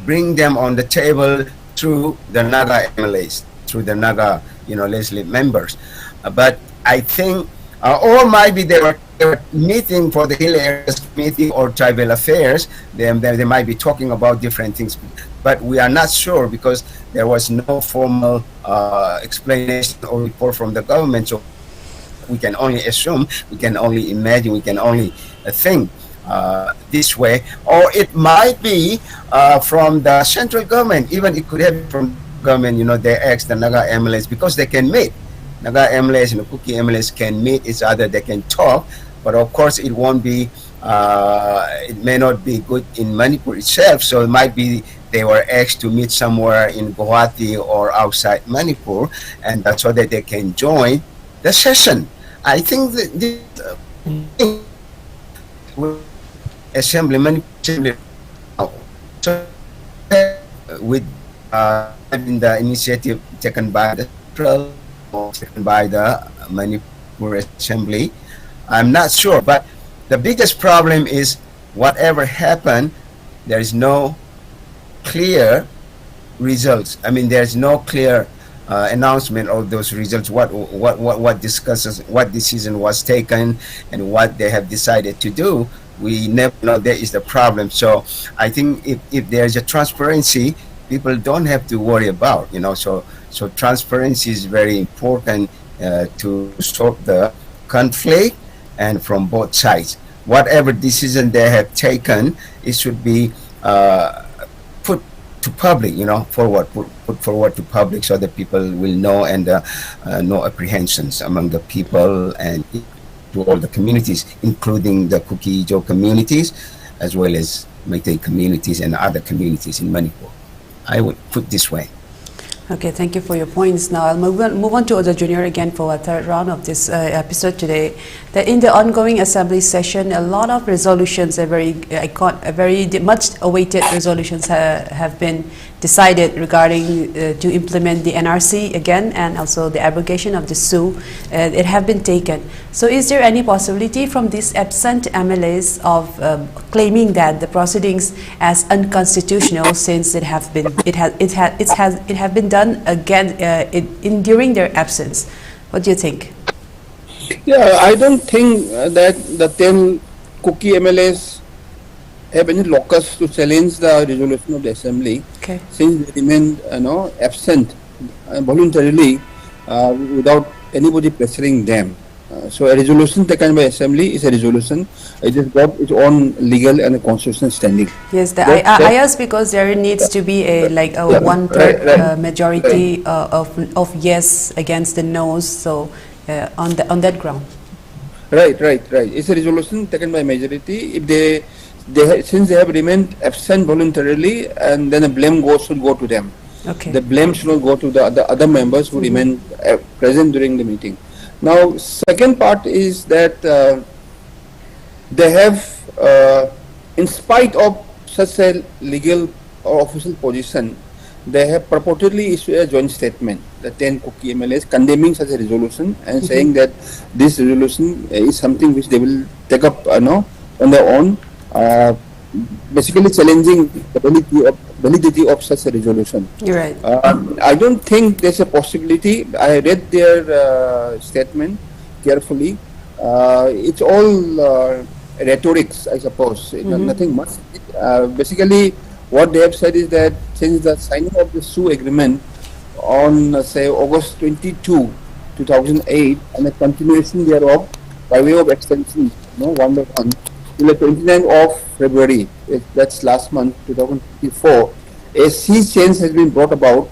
C: bring them on the table through the Naga MLAs, through the Naga, legislative members. But I think, or maybe they were meeting for the Hill Areas Committee or Tribal Affairs. They might be talking about different things, but we are not sure, because there was no formal explanation or report from the government. So we can only assume, we can only imagine, we can only think this way. Or it might be from the central government. Even it could have been from the government, they ask the Naga MLAs, because they can meet. Naga MLAs and the Kuki MLAs can meet each other, they can talk, but of course it won't be It may not be good in Manipur itself, so it might be they were asked to meet somewhere in Guwahati or outside Manipur, and that's so that they can join the session. I think that this assembly, Manipur assembly, so, with in the initiative taken by the central or taken by the Manipur assembly, I'm not sure, but the biggest problem is whatever happened, there is no clear results. I mean, there's no clear announcement of those results. What discusses, what decision was taken, and what they have decided to do. We never know. That is the problem. So I think if there's a transparency, people don't have to worry about. So transparency is very important to solve the conflict, and from both sides. Whatever decision they have taken, it should be put to public, put forward to public so that people will know, and no apprehensions among the people and to all the communities, including the Kuki Jo communities, as well as Meitei communities and other communities in Manipur. I would put this way.
A: Okay, thank you for your points. Now I'll move on to Oda Junior again for a third round of this episode today. That in the ongoing assembly session, a lot of resolutions, very much awaited resolutions have been decided regarding to implement the NRC again, and also the abrogation of the SU. It have been taken. So is there any possibility from these absent MLAs of claiming that the proceedings as unconstitutional, since it have been done again during their absence? What do you think?
B: Yeah, I don't think that the 10 Kuki MLAs have any locus to challenge the resolution of the assembly, since they remain absent voluntarily without anybody pressuring them. So a resolution taken by assembly is a resolution. It has got its own legal and constitutional standing.
A: Yes, I asked because there needs to be a one-third majority of yes against the no's. So on that ground.
B: Right. It's a resolution taken by majority. If since they have remained absent voluntarily, and then the blame should go to them.
A: Okay. The
B: blame should not go to the other members who remain present during the meeting. Now, second part is that they have, in spite of such a legal or official position, they have purportedly issued a joint statement, the 10 Kuki MLAs, condemning such a resolution and saying that this resolution is something which they will take up on their own, basically challenging the validity of such a resolution.
A: You're right.
B: I don't think there's a possibility. I read their statement carefully. It's all rhetorics, I suppose. Nothing much. Basically, what they have said is that since the signing of the SU agreement on, say, August 22, 2008, and the continuation thereof by way of extension, 1 by 1, till the 29th of February, that's last month, 2024, a sea change has been brought about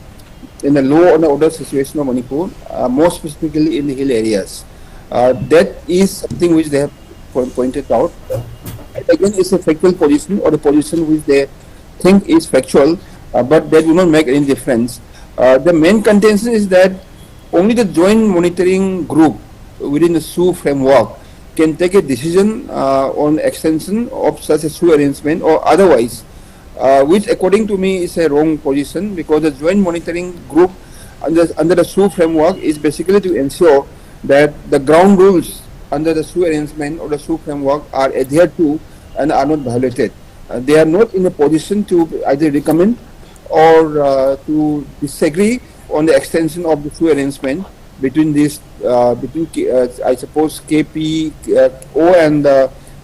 B: in the law and order situation of Manipur, more specifically in the hill areas. That is something which they have pointed out. Again, it's a factual position, or the position which they think is factual, but that will not make any difference. The main contention is that only the joint monitoring group within the SU framework can take a decision on extension of such a SU arrangement or otherwise, which according to me is a wrong position, because the joint monitoring group under the SU framework is basically to ensure that the ground rules under the SU arrangement or the SU framework are adhered to and are not violated. They are not in a position to either recommend or to disagree on the extension of the SU arrangement between this, I suppose, KPO and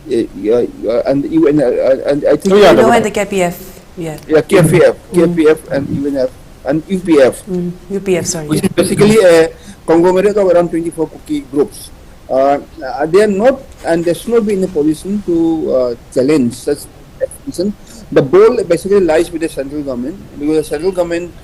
B: UN, and I think
A: and the KPF,
B: KPF and UNF and UPF.
A: UPF, sorry.
B: Which is basically a conglomerate of around 24 Kuki groups. They are not, and they should not be in a position to challenge such extension. The ball basically lies with the central government, because the central government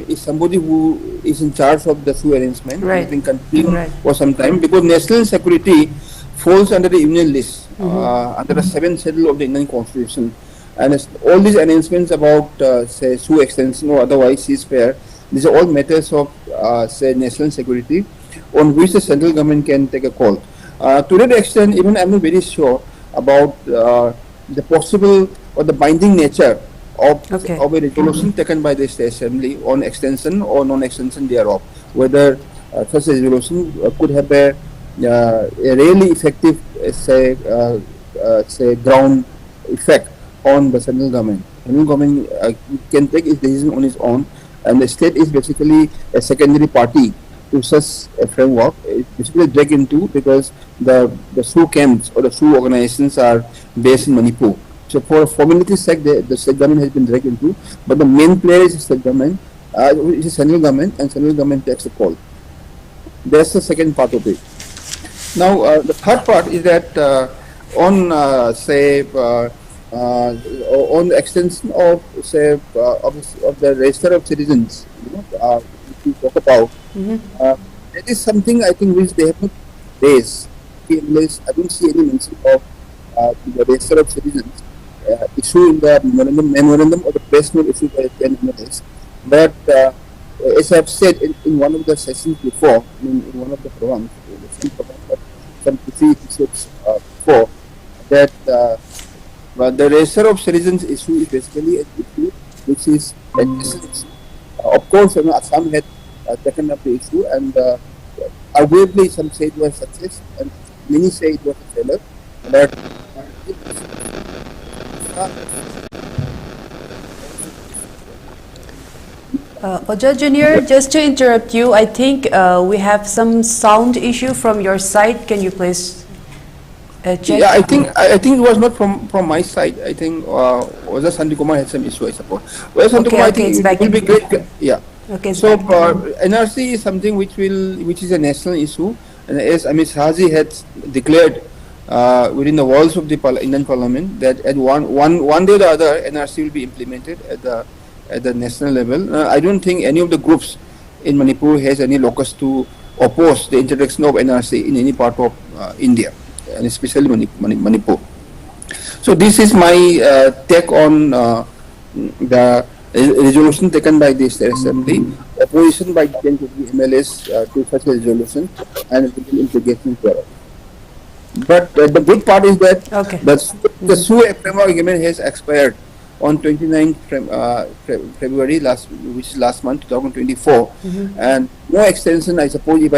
B: is somebody who is in charge of the SU arrangement.
A: Right.
B: It's been continuing for some time, because national security falls under the union list, under the 7th schedule of the Indian Constitution. And all these announcements about, say, SU extension or otherwise ceasefire, these are all matters of, say, national security on which the central government can take a call. To that extent, even I'm not very sure about the possible or the binding nature of a resolution taken by the State Assembly on extension or non-extension thereof. Whether such a resolution could have a really effective, say ground effect on the central government. Central government can take its decision on its own, and the state is basically a secondary party to such a framework. It's basically dragged into because the SU camps or the SU organizations are based in Manipur. So for formality's sake, the state government has been dragged into, but the main player is the state government, is the central government, and central government takes the call. That's the second part of it. Now, the third part is that on the extension of, say, of the register of citizens, which we talk about, that is something I think which they have not raised. I don't see any mention of the register of citizens issue in the memorandum or the press note issued by 10 MLAs. But as I've said in one of the sessions before, in one of the programs, some episodes before, that the register of citizens issue is basically an issue which is a national issue. Of course, Assam had taken up the issue, and arguably some say it was a success, and many say it was a failure. But
A: Oja Junior, just to interrupt you, I think we have some sound issue from your side. Can you please check?
B: Yeah, I think it was not from my side. I think Dr. Shantikumar had some issue, I suppose. Well, Shantikumar, I think it will be great. Yeah.
A: Okay.
B: So NRC is something which is a national issue, and as Amit Shahaji had declared within the walls of the Indian Parliament that at one day or the other NRC will be implemented at the national level. I don't think any of the groups in Manipur has any locus to oppose the introduction of NRC in any part of India, and especially Manipur. So this is my take on the resolution taken by the State Assembly, opposition by 10 Kuki MLAs to such a resolution, and implications thereof. But the good part is that the SU framework agreement has expired on 29th February which is last month, 2024, and no extension. I suppose if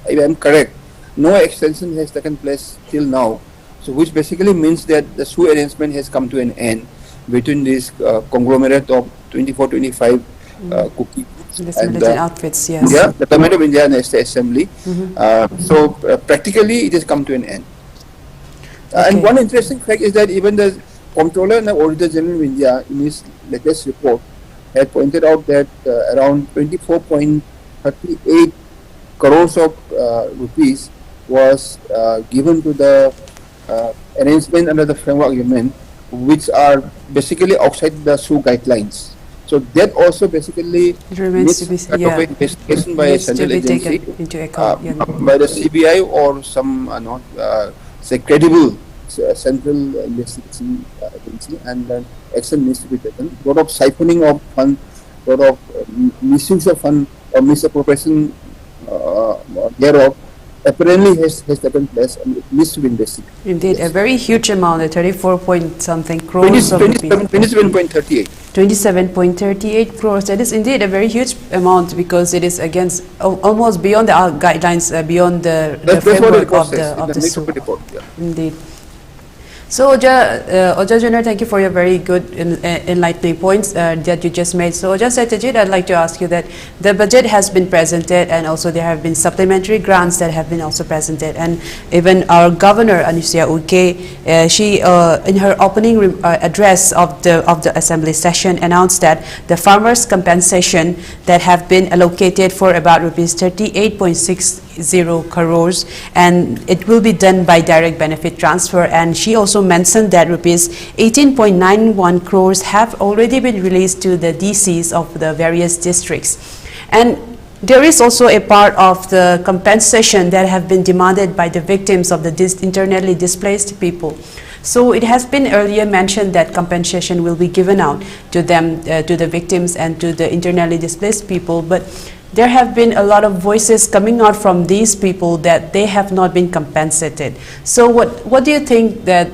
B: I'm correct, no extension has taken place till now. So which basically means that the SU arrangement has come to an end between this conglomerate of 24-25 Kuki
A: and outfits, yes.
B: Yeah, the Government of India and the State Assembly. So practically it has come to an end. And one interesting fact is that even the Comptroller and the Auditor General of India in his latest report had pointed out that around 24.38 crores of rupees was given to the arrangement under the framework agreement, which are basically outside the SU guidelines. So that also basically
A: remains to be
B: investigation by a central agency, by the CBI or some say credible central investigation agency, and then action needs to be taken. A lot of siphoning of fund, a lot of misuse of fund or misappropriation thereof apparently has taken place, and it needs to be investigated.
A: Indeed, a very huge amount, 34 point something crores.
B: 27.38.
A: 27.38 crores. That is indeed a very huge amount because it is against almost beyond the guidelines, beyond the framework of the SU. Indeed. So Oja Junior, thank you for your very good enlightening points that you just made. So Oja Satyajeet, I'd like to ask you that the budget has been presented, and also there have been supplementary grants that have been also presented, and even our governor Anusia Uke, she in her opening address of the assembly session announced that the farmers compensation that have been allocated for about rupees 38.60 crores, and it will be done by direct benefit transfer. And she also mentioned that rupees 18.91 crores have already been released to the DCs of the various districts. And there is also a part of the compensation that have been demanded by the victims of the internally displaced people. So it has been earlier mentioned that compensation will be given out to them, to the victims and to the internally displaced people, but there have been a lot of voices coming out from these people that they have not been compensated. So what do you think that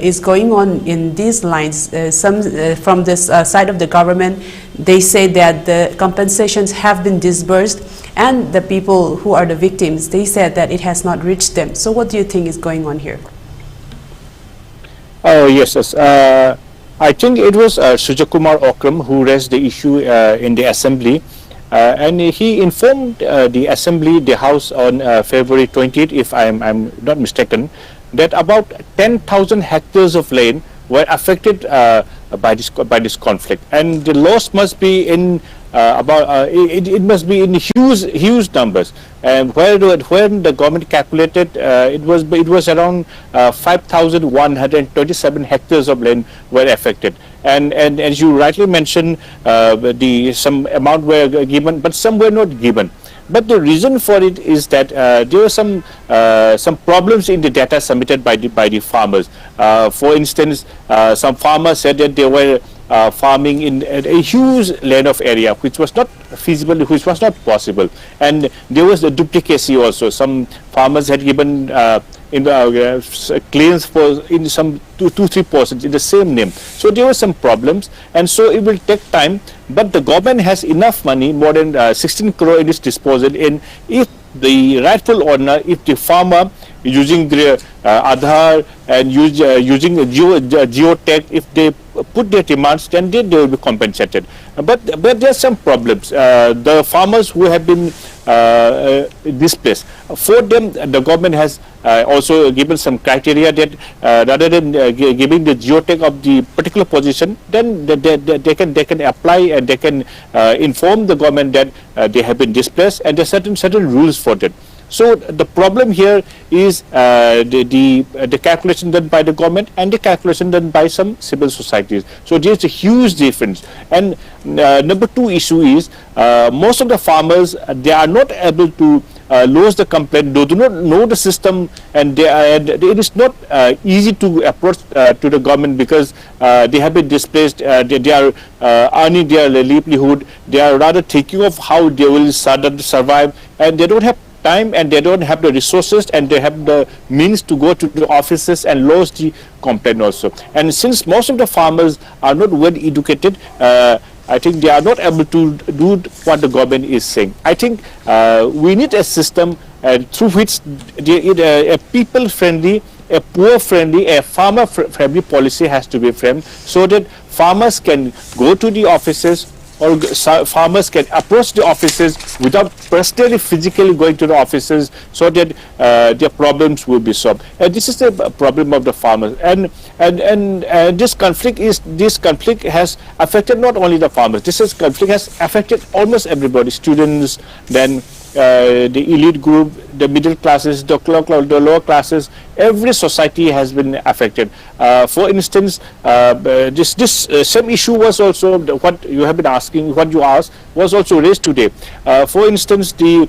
A: is going on in these lines? From this side of the government, they say that the compensations have been disbursed, and the people who are the victims, they said that it has not reached them. So what do you think is going on here?
D: Oh, yes. I think it was Sujakumar Okram who raised the issue in the assembly. And he informed the assembly, the house, on February 20th, if I'm not mistaken, that about 10,000 hectares of land were affected by this conflict, and the loss must be in it must be in huge numbers. And when the government calculated, it was around 5,127 hectares of land were affected. And as you rightly mentioned, some amount were given, but some were not given. But the reason for it is that there were some problems in the data submitted by the farmers. For instance, some farmers said that they were farming in a huge land of area, which was not feasible, which was not possible, and there was a duplicacy also. Some farmers had given claims for in some 2-3% in the same name. So there were some problems, and so it will take time. But the government has enough money, more than 16 crore in its disposal. And if the rightful owner, if the farmer using their Aadhaar and using geotech, if they put their demands, then they will be compensated. But there are some problems. The farmers who have been displaced, for them the government has also given some criteria that rather than giving the geotech of the particular position, then they can apply and they can inform the government that they have been displaced, and there are certain rules for that. So the problem here is the calculation done by the government and the calculation done by some civil societies. So there's a huge difference. And number two issue is most of the farmers, they are not able to lodge the complaint. They do not know the system, and it is not easy to approach to the government, because they have been displaced. They are earning their livelihood. They are rather thinking of how they will survive, and they don't have time, and they don't have the resources, and they have the means to go to the offices and lodge the complaint also. And since most of the farmers are not well educated, I think they are not able to do what the government is saying. I think we need a system through which a people-friendly, a poor-friendly, a farmer-friendly policy has to be framed, so that farmers can go to the offices, or farmers can approach the offices without personally, physically going to the offices, so that their problems will be solved. And this is the problem of the farmers. And this conflict has affected not only the farmers. This conflict has affected almost everybody: students, then the elite group, the middle classes, the lower classes. Every society has been affected. For instance, this same issue was also what you have been asking, what you asked was also raised today. For instance, the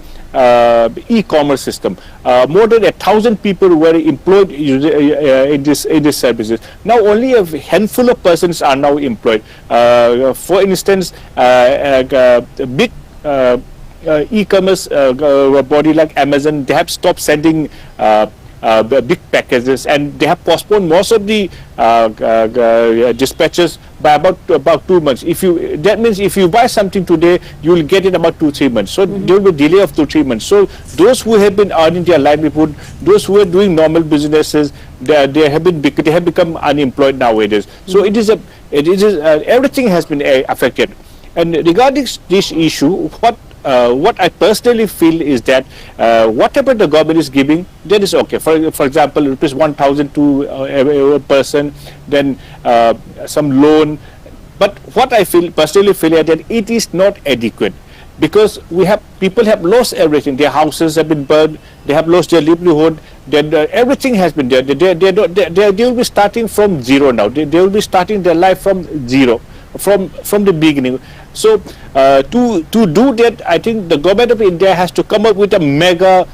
D: e-commerce system. More than 1,000 people were employed in this services. Now only a handful of persons are now employed. For instance, big e-commerce body like Amazon, they have stopped sending big packages, and they have postponed most of the dispatches by about 2 months. That means if you buy something today, you will get it about 2-3 months. So there will be a delay of 2-3 months. So those who have been earning their livelihood, those who are doing normal businesses, they have become unemployed nowadays. So everything has been affected. And regarding this issue, what I personally feel is that whatever the government is giving, that is okay. For example, rupees 1,000 to a person, then some loan. But what I personally feel is that it is not adequate, because people have lost everything. Their houses have been burned. They have lost their livelihood. Then everything has been there. They will be starting from zero now. They will be starting their life from zero, from the beginning. So to do that, I think the government of India has to come up with a mega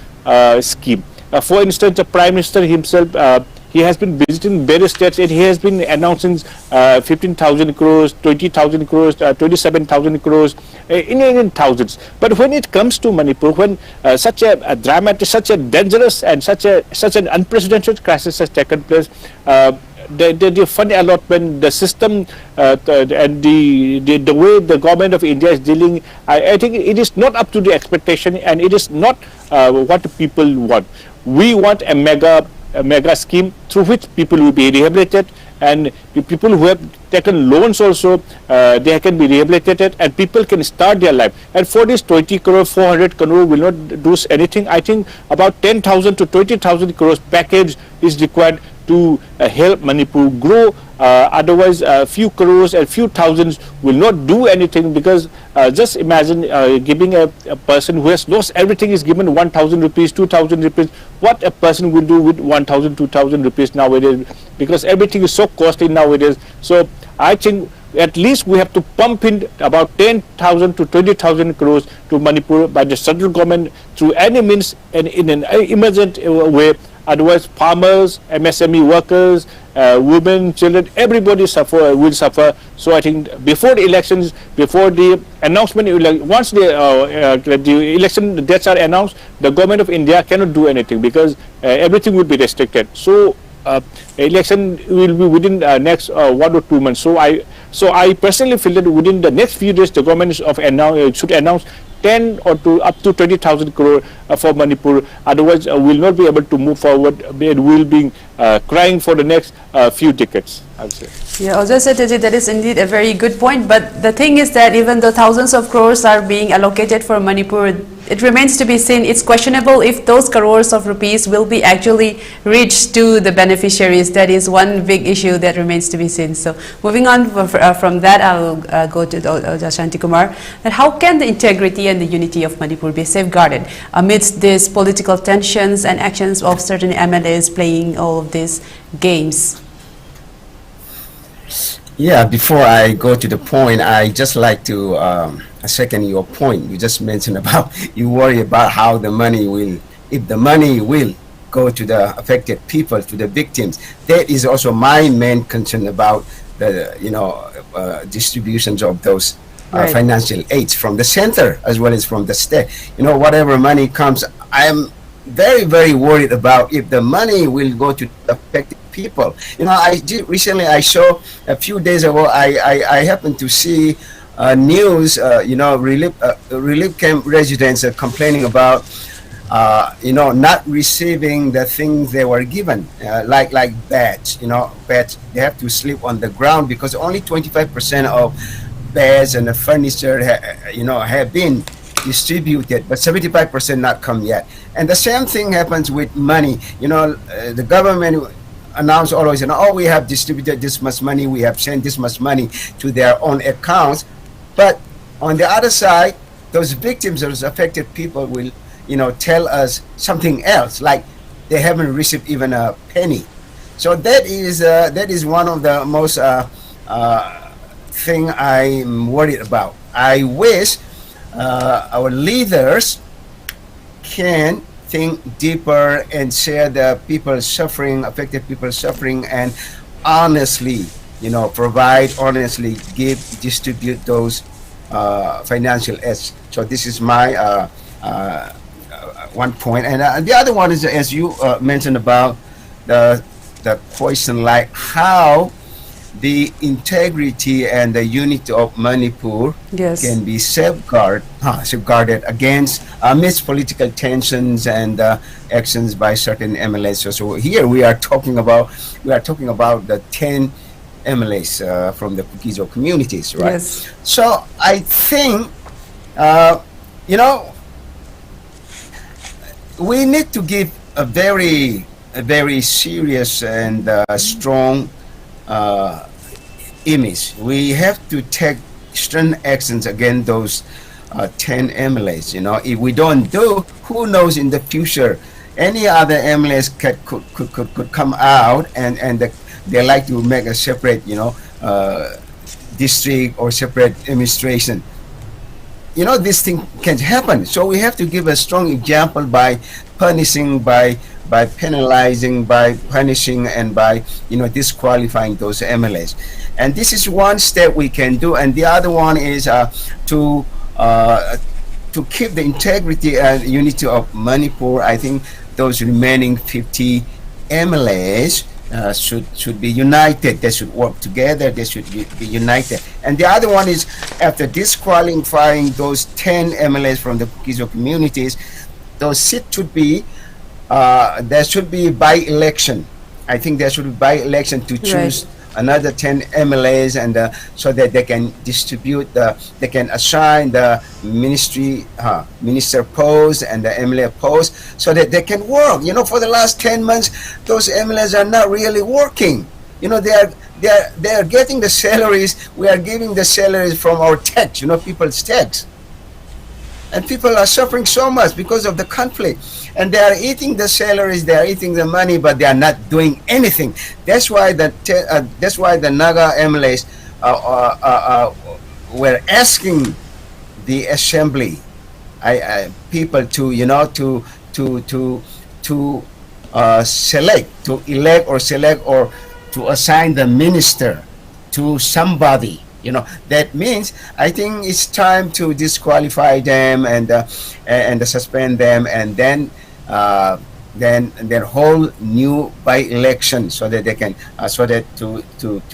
D: scheme. For instance, the Prime Minister himself, he has been visiting various states and he has been announcing 15,000 crores, 20,000 crores, 27,000 crores, in thousands. But when it comes to Manipur, when such a dramatic, such a dangerous and such an unprecedented crisis has taken place, the fund allotment, the system, and the way the government of India is dealing, I think it is not up to the expectation, and it is not what the people want. We want a mega scheme through which people will be rehabilitated, and the people who have taken loans also, they can be rehabilitated and people can start their life. And for this 20 crore, 400 crore will not do anything. I think about 10,000 to 20,000 crores package is required to help Manipur grow. Otherwise, a few crores and few thousands will not do anything, because just imagine giving a person who has lost everything is given 1,000 rupees, 2,000 rupees. What a person will do with 1,000, 2,000 rupees nowadays, because everything is so costly nowadays. So I think at least we have to pump in about 10,000 to 20,000 crores to Manipur by the central government through any means and in an emergent way. Otherwise, farmers, MSME workers, women, children, everybody will suffer. So I think before the elections, before the announcement, once the election dates are announced, the government of India cannot do anything, because everything will be restricted. So election will be within next 1 or 2 months. So I personally feel that within the next few days, the government should announce 10 or up to 20,000 crore for Manipur. Otherwise, we will not be able to move forward. We will be crying for the next few decades, I would say.
A: Yeah, also Satyajeet, that is indeed a very good point. But the thing is that even though thousands of crores are being allocated for Manipur, it remains to be seen. It's questionable if those crores of rupees will be actually reached to the beneficiaries. That is one big issue that remains to be seen. So moving on from that, I'll go to Dr. Shantikumar. That how can the integrity and the unity of Manipur be safeguarded amidst these political tensions and actions of certain MLAs playing all of these games?
C: Yeah, before I go to the point, I just like to second your point. You just mentioned about you worry about how the money will, if the money will go to the affected people, to the victims. That is also my main concern about the distributions of those
A: Right.
C: financial aids from the center as well as from the state. Whatever money comes, I am very, very worried about if the money will go to the affected people. Recently I saw a few days ago, I happened to see news, relief camp residents are complaining about, not receiving the things they were given, like beds, beds. They have to sleep on the ground because only 25% of beds and the furniture, have been distributed, but 75% not come yet. And the same thing happens with money. The government announced always, we have distributed this much money, we have sent this much money to their own accounts. But on the other side, those victims, those affected people will, tell us something else, like they haven't received even a penny. So that is one of the most thing I'm worried about. I wish our leaders can think deeper and share the people suffering, affected people suffering, and honestly, provide, honestly distribute those financial aids. So this is my one point. And the other one is, as you mentioned about the question, like how the integrity and the unity of Manipur
A: Yes.
C: can be safeguarded against amidst political tensions and actions by certain MLAs. So here we are talking about the 10 MLAs from the Kuki communities, right?
A: Yes.
C: So I think we need to give a very serious and strong image. We have to take stern actions against those 10 MLAs. If we don't do, who knows in the future, any other MLAs could come out and they like to make a separate, district or separate administration. You know, this thing can happen. So we have to give a strong example by punishing, by penalizing, by punishing, and by, you know, disqualifying those MLAs. And this is one step we can do. And the other one is to keep the integrity and unity of Manipur. I think those remaining 50 MLAs should be united. They should work together. They should be united. And the other one is, after disqualifying those 10 MLAs from the Kukizo communities, those seats should be, there should be by-election. I think there should be by-election to choose another 10 MLAs, and so that they can distribute, they can assign the minister post and the MLA post, so that they can work. You know, for the last 10 months, those MLAs are not really working. You know, they are getting the salaries. We are giving the salaries from our tax, you know, people's tax. And people are suffering so much because of the conflict. And they are eating the salaries, they are eating the money, but they are not doing anything. That's why the Naga MLAs were asking the assembly people to, you know, to select, to elect or select or to assign the minister to somebody. You know, that means I think it's time to disqualify them and suspend them, and then whole new by-election, so that they can to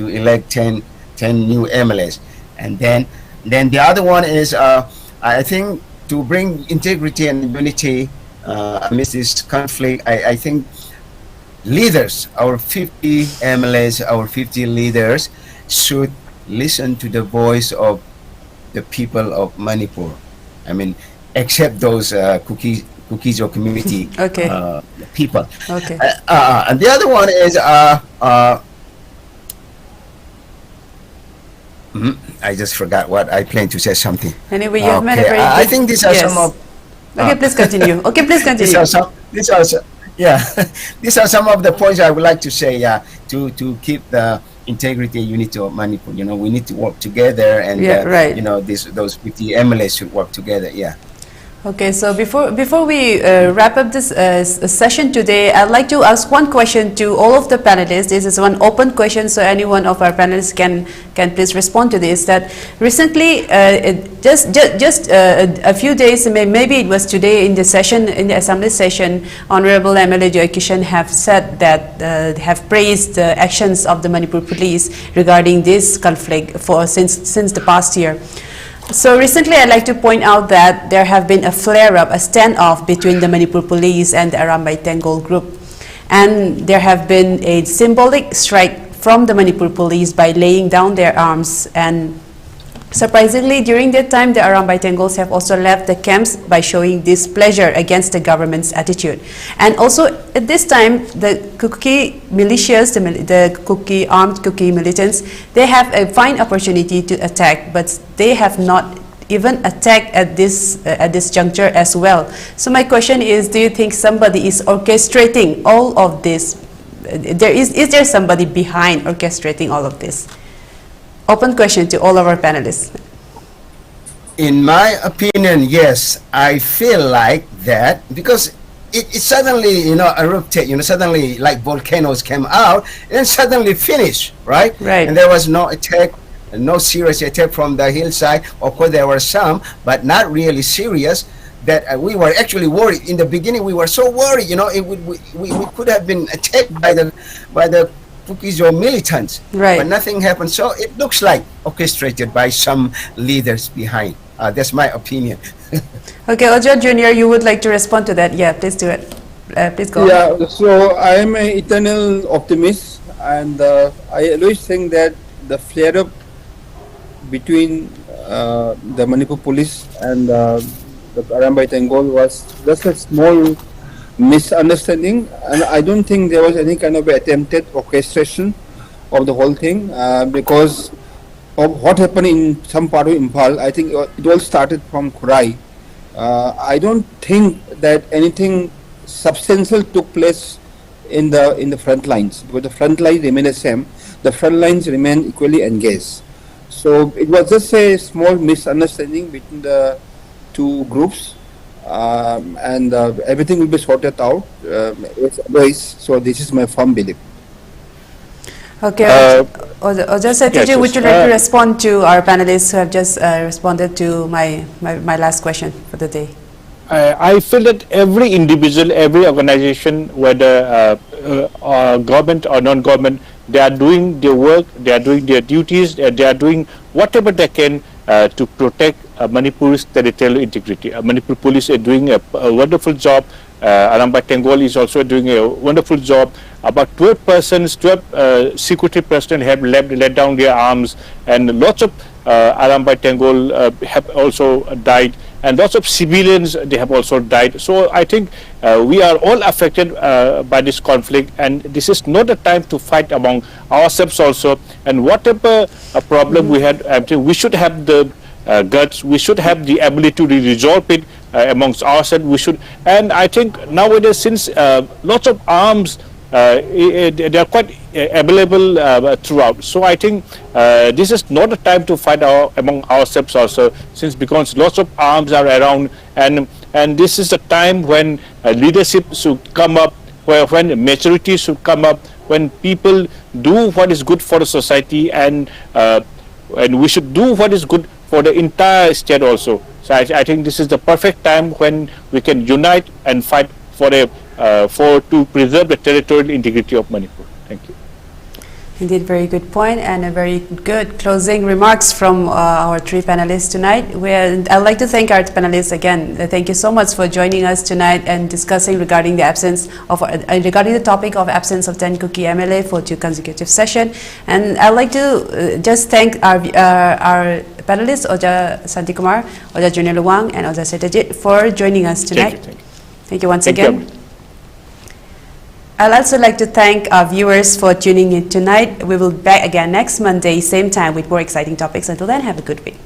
C: elect 10 new MLAs. And then the other one is I think, to bring integrity and unity amidst this conflict. I think leaders, our 50 MLAs, our 50 leaders should listen to the voice of the people of Manipur. I mean, except those Kukizo community people.
A: Okay.
C: And the other one is I just forgot what I planned to say something.
A: Anyway, you've made a very good...
C: I think these are some of...
A: Okay, please continue. Okay, please continue.
C: These are some of the points I would like to say, to keep the integrity and unity of Manipur. You know, we need to work together, and you know, those 50 MLAs should work together.
A: Okay, so before we wrap up this session today, I'd like to ask one question to all of the panelists. This is one open question, so any one of our panelists can please respond to this. That recently, just a few days, maybe it was today in the session, in the assembly session, Honorable MLA Joy Kishan have said that have praised the actions of the Manipur police regarding this conflict since the past year. So recently, I'd like to point out that there have been a flare-up, a standoff between the Manipur police and the Arambay Tengol group. And there have been a symbolic strike from the Manipur police by laying down their arms. And surprisingly, during that time, the Arambay Tengols have also left the camps by showing displeasure against the government's attitude. And also, at this time, the Kuki militias, the armed Kuki militants, they have a fine opportunity to attack, but they have not even attacked at this juncture as well. So my question is, do you think somebody is orchestrating all of this? Is there somebody behind orchestrating all of this? Open question to all of our panelists.
C: In my opinion, yes, I feel like that, because it suddenly, you know, erupted, you know, suddenly like volcanoes came out and suddenly finished, right?
A: Right.
C: And there was no attack, no serious attack from the hillside. Of course, there were some, but not really serious. That we were actually worried. In the beginning, we were so worried, you know, we could have been attacked by the Kukizo militants,
A: right?
C: But nothing happened. So it looks like orchestrated by some leaders behind. That's my opinion.
A: Okay, Ojo Junior, you would like to respond to that? Yeah, please do it. Please go.
B: Yeah, so I am an eternal optimist, and I always think that the flare-up between the Manipur police and the Arambay Tengol was just a small misunderstanding, and I don't think there was any kind of attempted orchestration of the whole thing, because of what happened in some part of Imphal. I think it all started from Khurai. I don't think that anything substantial took place in the front lines, because the front lines remain the same. The front lines remain equally engaged. So it was just a small misunderstanding between the two groups, and everything will be sorted out. Otherwise, so this is my firm belief.
A: Okay, Oja Satyajeet, would you like to respond to our panelists who have just responded to my last question for the day?
D: I feel that every individual, every organization, whether government or non-government, they are doing their work, they are doing their duties, they are doing whatever they can to protect Manipur's territorial integrity. Manipur police are doing a wonderful job. Arambai Tengol is also doing a wonderful job. About 12 persons, 12 security personnel have let down their arms, and lots of Arambai Tengol have also died, and lots of civilians, they have also died. So I think we are all affected by this conflict, and this is not the time to fight among ourselves also. And whatever problem we had, I think we should have the guts, we should have the ability to resolve it amongst ourselves. We should, and I think nowadays, since lots of arms they are quite available throughout, so I think this is not a time to fight among ourselves also, since because lots of arms are around, and this is the time when leadership should come up, when maturity should come up, when people do what is good for the society, and we should do what is good for the entire state also. So I think this is the perfect time when we can unite and fight for to preserve the territorial integrity of Manipur. Thank you.
A: Indeed, very good point, and a very good closing remarks from our three panelists tonight. I'd like to thank our panelists again. Thank you so much for joining us tonight and discussing regarding the absence of regarding the topic of absence of 10 Kuki MLA for 2 consecutive sessions. And I'd like to just thank our panelists, Oja Shantikumar, Oja Junior Luwang, and Oja Satyajeet for joining us tonight. Thank you once again. I'd also like to thank our viewers for tuning in tonight. We will be back again next Monday, same time, with more exciting topics. Until then, have a good week.